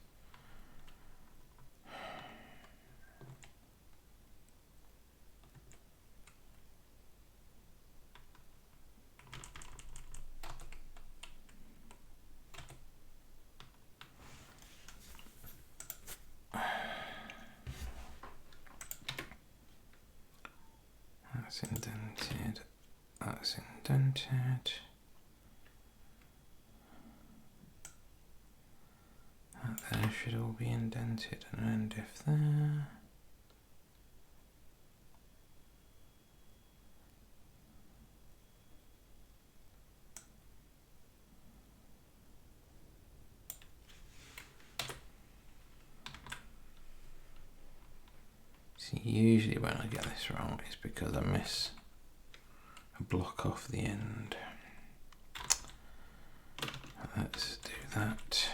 That's indented, that's indented. That there should all be indented and end if there. See, usually when I get this wrong it's because I miss a block off the end. Let's do that.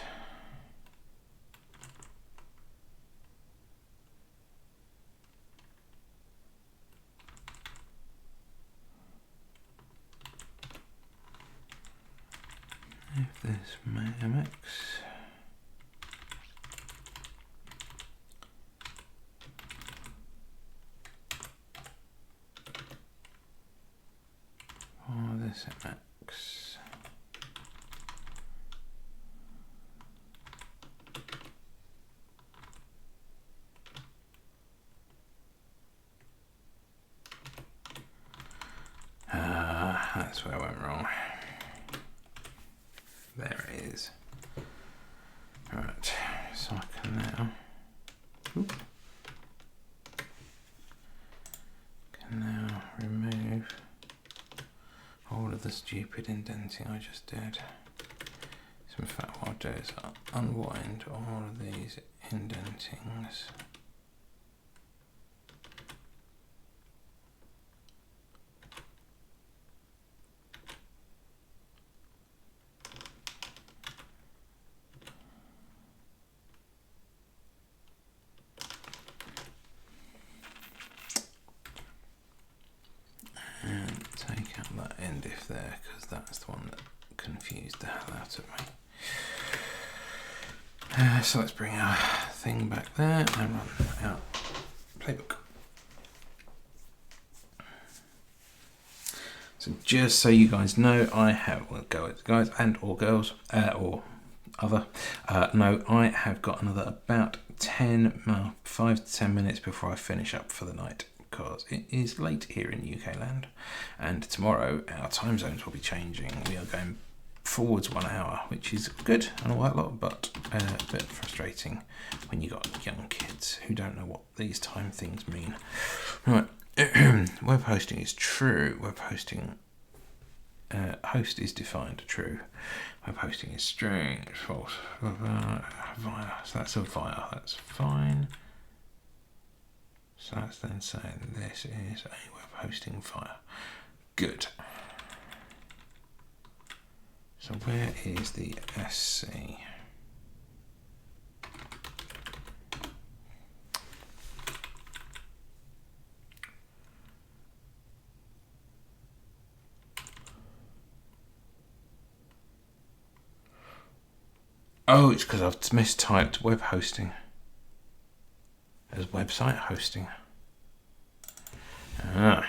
If this MX or this MX that's where I went wrong. There it is. Right, so I can now remove all of the stupid indenting I just did. So in fact what I'll do is I'll unwind all of these indentings. And take out that end if there, because that's the one that confused the hell out of me. So let's bring our thing back there and run our playbook. So just so you guys know, I have, well, guys and or girls, or other, no, I have got another about 5 to 10 minutes before I finish up for the night, because it is late here in UK land, and tomorrow our time zones will be changing. We are going forwards 1 hour, which is good and all that lot, but a bit frustrating when you got young kids who don't know what these time things mean. Right. Web hosting is true. Web hosting host is defined true. Web hosting is string, it's false. Via, so that's a via, that's fine. So that's then saying this is a web hosting via. Good. So where is the SC? Oh, it's because I've mistyped web hosting as website hosting. Ah.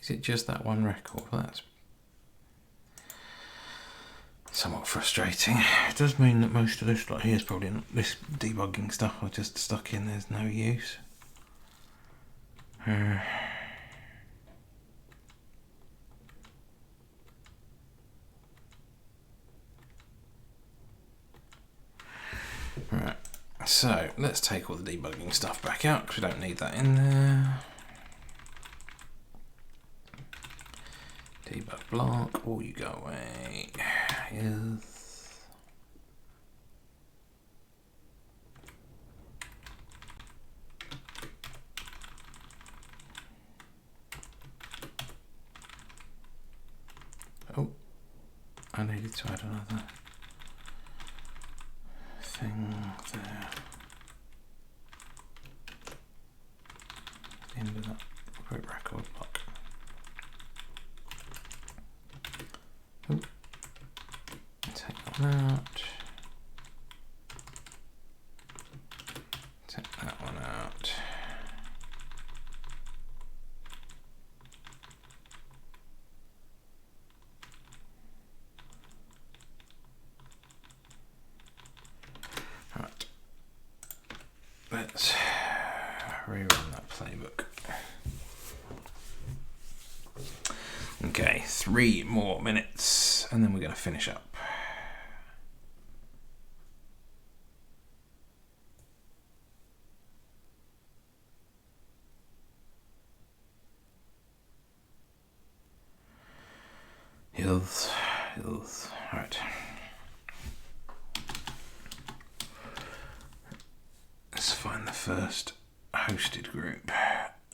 Is it just that one record? Well, that's somewhat frustrating. It does mean that most of this, like here's probably this debugging stuff I just stuck in, there's no use. Right, so let's take all the debugging stuff back out because we don't need that in there. Debug block, oh you go away. Is oh, I needed to add another thing there. The end of that group record block. Oh, take that one out. Take that one out. Right. Let's rerun that playbook. Okay, 3 more minutes and then we're going to finish up. Hills. Alright. Let's find the first hosted group.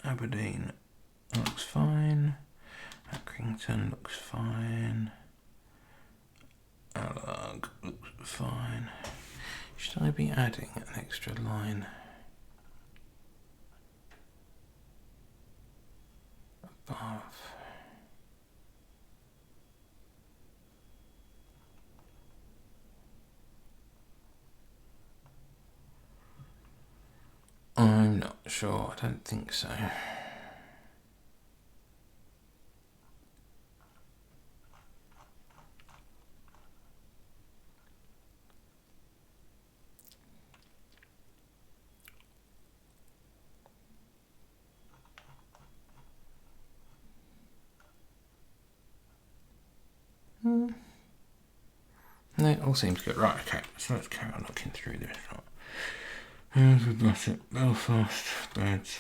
Aberdeen looks fine. Accrington looks fine. Allag looks fine. Should I be adding an extra line above? I'm not sure, I don't think so. No, it all seems good. Right, okay, so let's carry on looking through this. Belfast, Beds,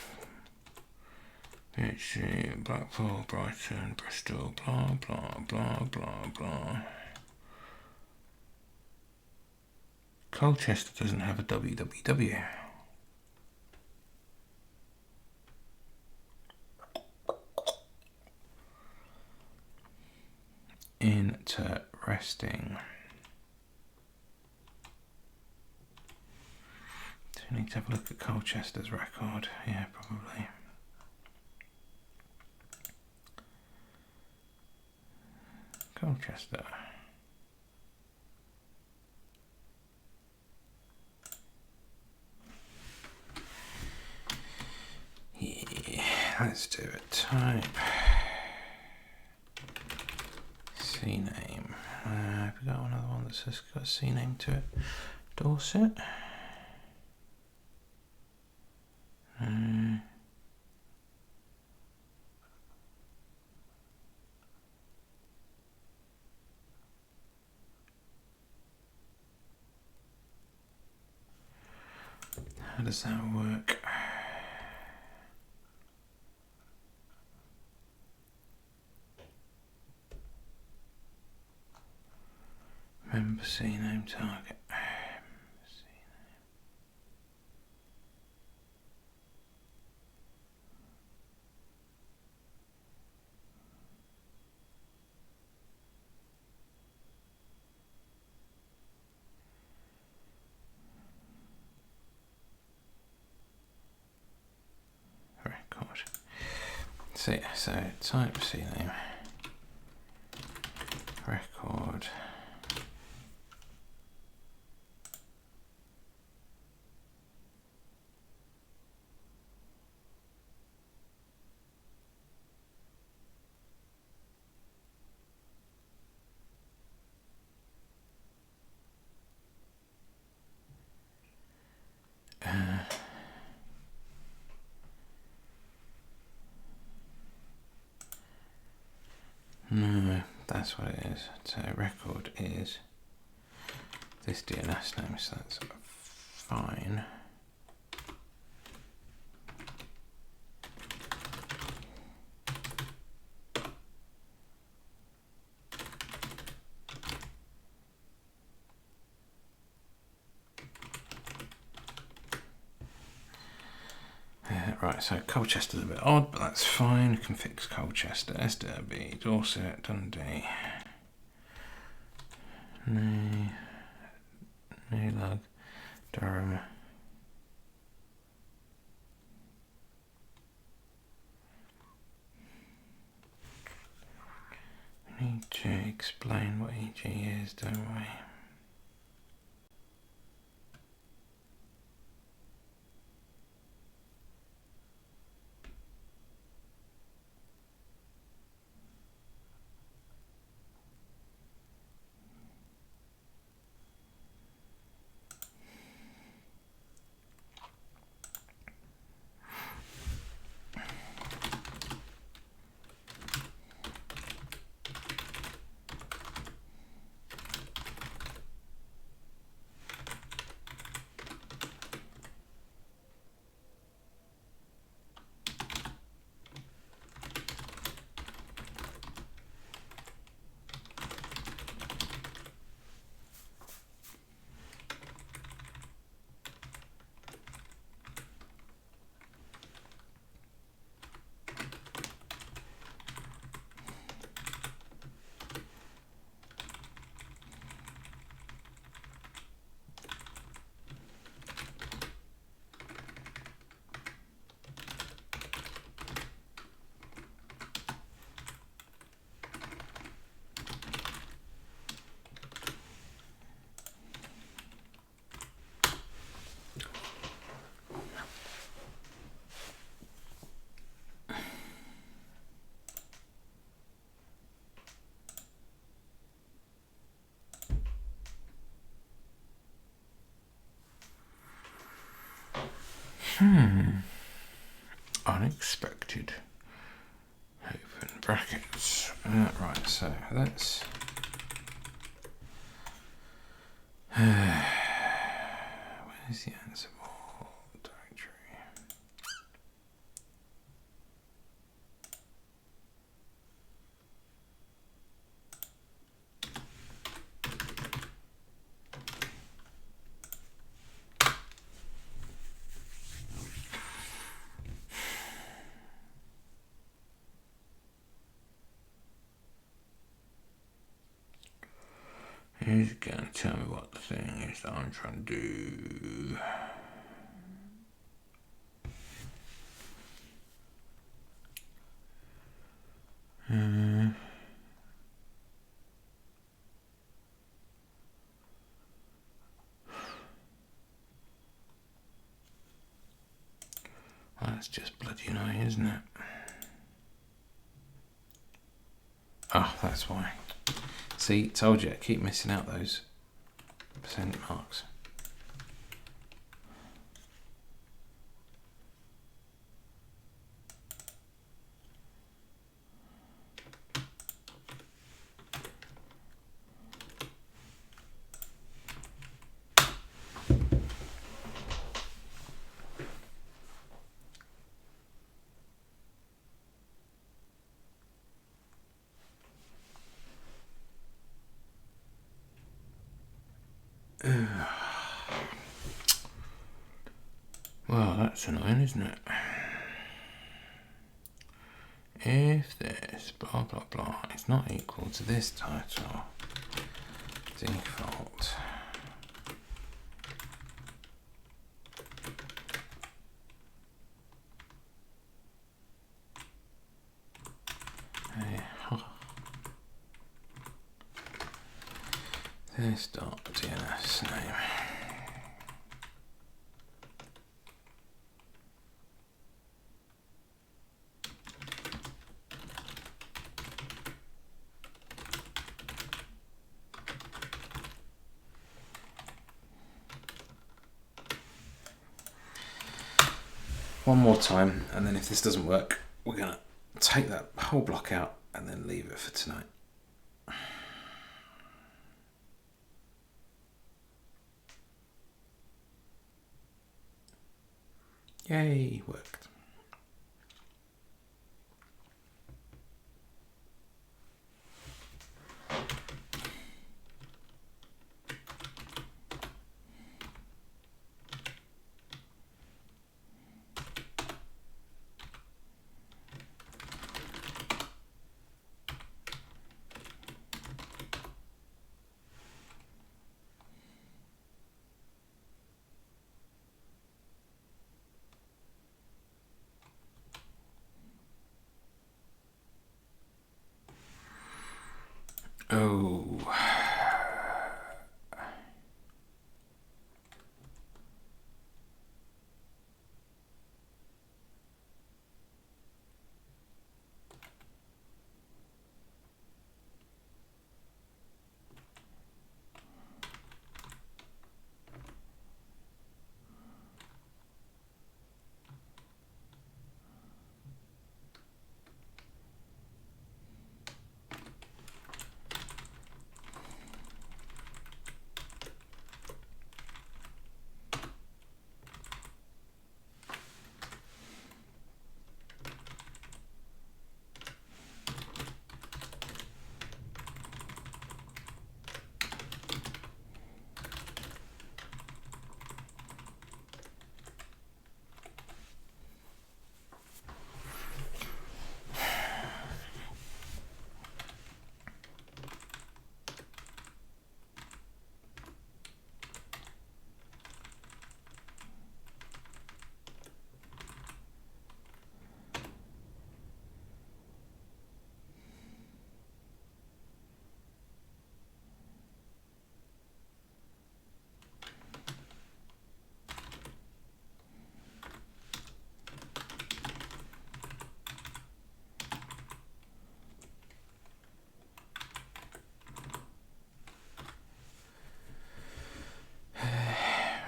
PHC, Blackpool, Brighton, Bristol, blah, blah, blah, blah, blah. Colchester doesn't have a www. Interesting. Do we need to have a look at Colchester's record? Yeah, probably. Colchester. Yeah, let's do it. Type CNAME. Have we got another one that's got a CNAME to it? Dorset. How does that work? Member CNAME target. Record. See, so type CNAME. Record. No, that's what it is. So record is this DNS name, so that's fine. Right, so Colchester's a bit odd, but that's fine. You can fix Colchester. Derby, Dorset, Dundee. Newlug, Durham. We need to explain what EG is, don't we? Unexpected. Open brackets. Right, so let's. Where's the Ansible directory? He's going to tell me what the thing is that I'm trying to do. Well, that's just bloody annoying, isn't it? Oh, that's why. See, told you, keep missing out those percent marks. Well, that's annoying, isn't it? If this blah blah blah is not equal to this title, default. This dot DNS name. One more time, and then if this doesn't work, we're gonna take that whole block out and then leave it for tonight. Yay, worked. Oh.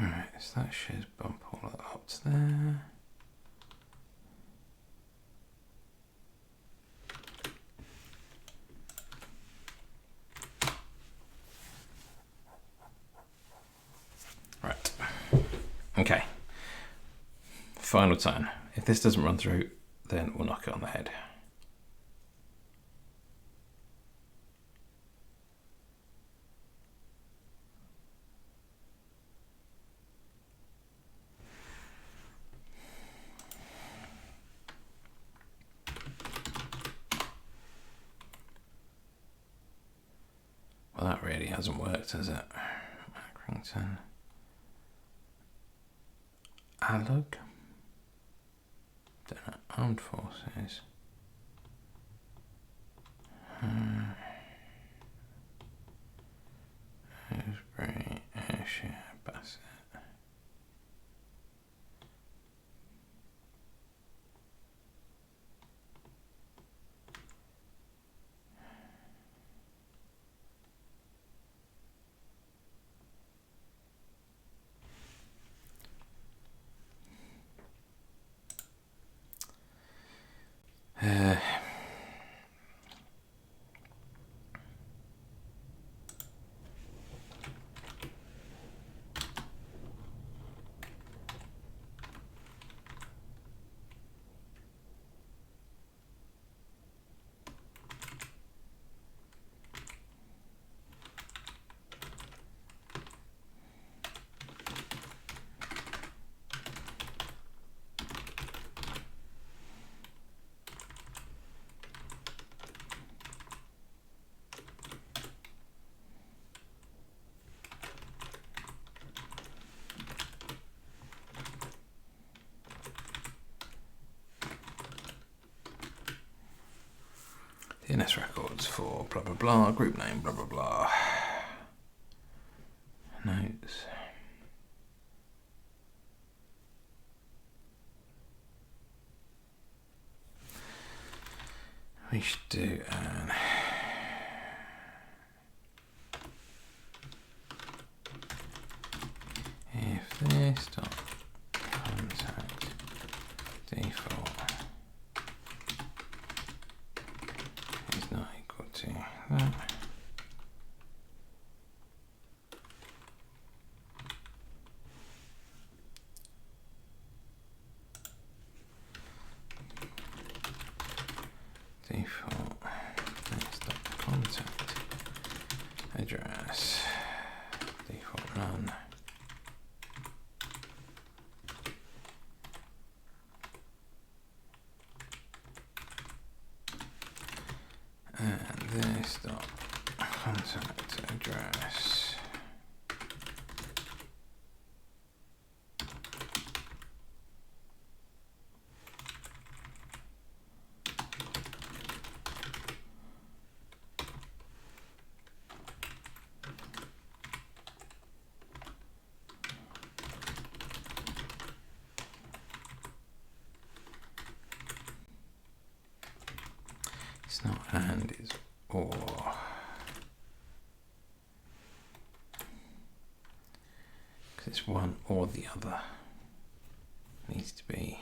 Right, so that should bump all that up to there. Right. Okay. Final time. If this doesn't run through, then we'll knock it on the head. Well, that really hasn't worked, has it? Accrington. Alug. Armed Forces. Aylesbury, Ayrshire, Bassett. DNS records for blah blah blah, group name blah blah blah. Notes. We should do an if this dot contact default is not equal to that. Default contact address default none. And this dot contact address it's not and, it's or. Because it's one or the other. Needs to be.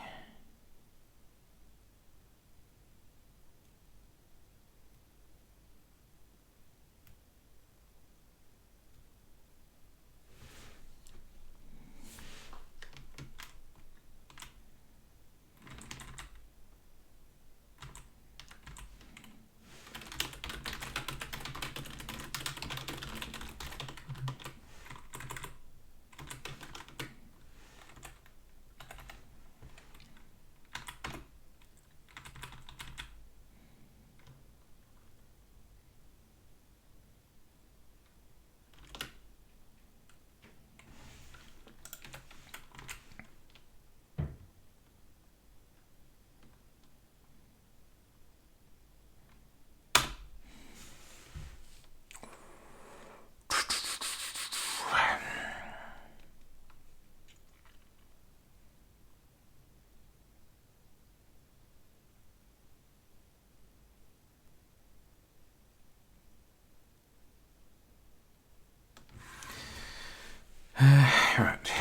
Right,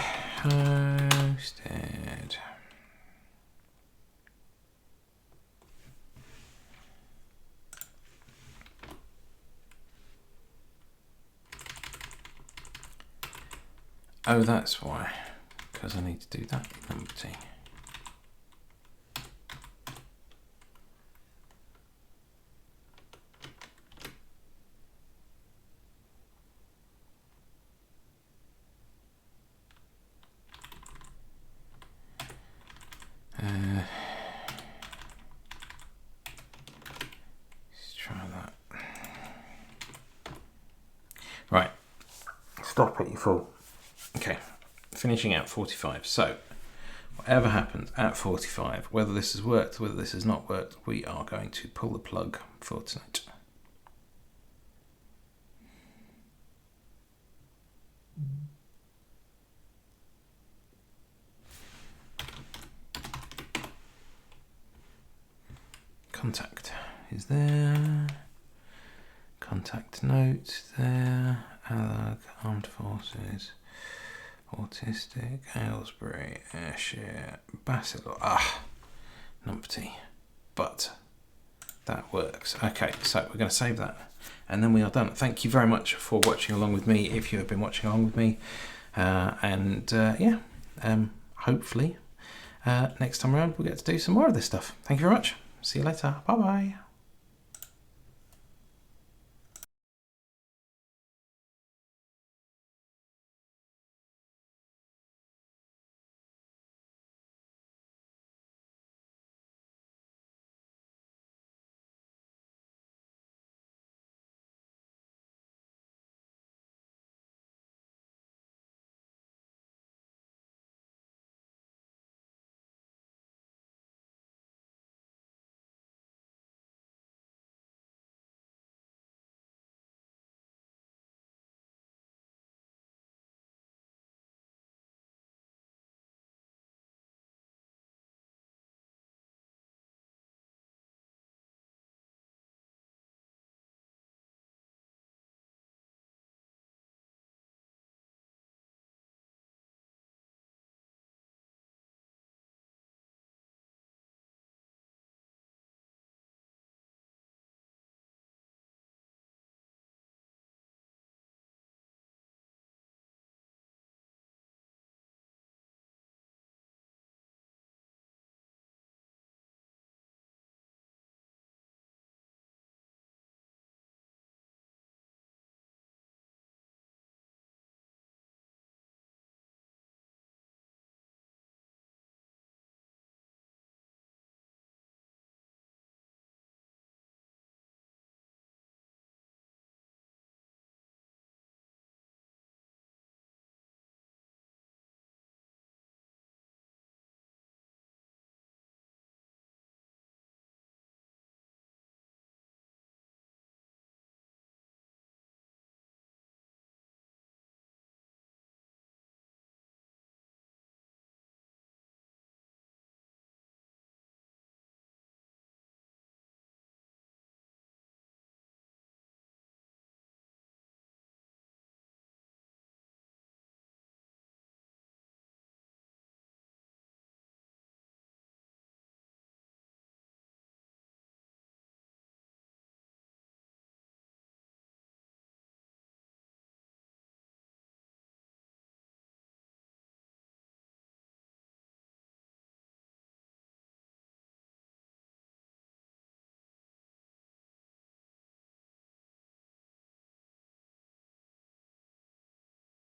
hosted. Oh, that's why, because I need to do that numpty. Let's try that. Right, stop it, you fool. Okay, finishing out 45. So, whatever happens at 45, whether this has worked, whether this has not worked, we are going to pull the plug for tonight. Contact is there. Contact note there. Allied Armed Forces. Autistic. Aylesbury. Ayrshire. Bacillor. Numpty. But that works. Okay, so we're going to save that. And then we are done. Thank you very much for watching along with me, if you have been watching along with me. Hopefully next time around we'll get to do some more of this stuff. Thank you very much. See you later. Bye bye.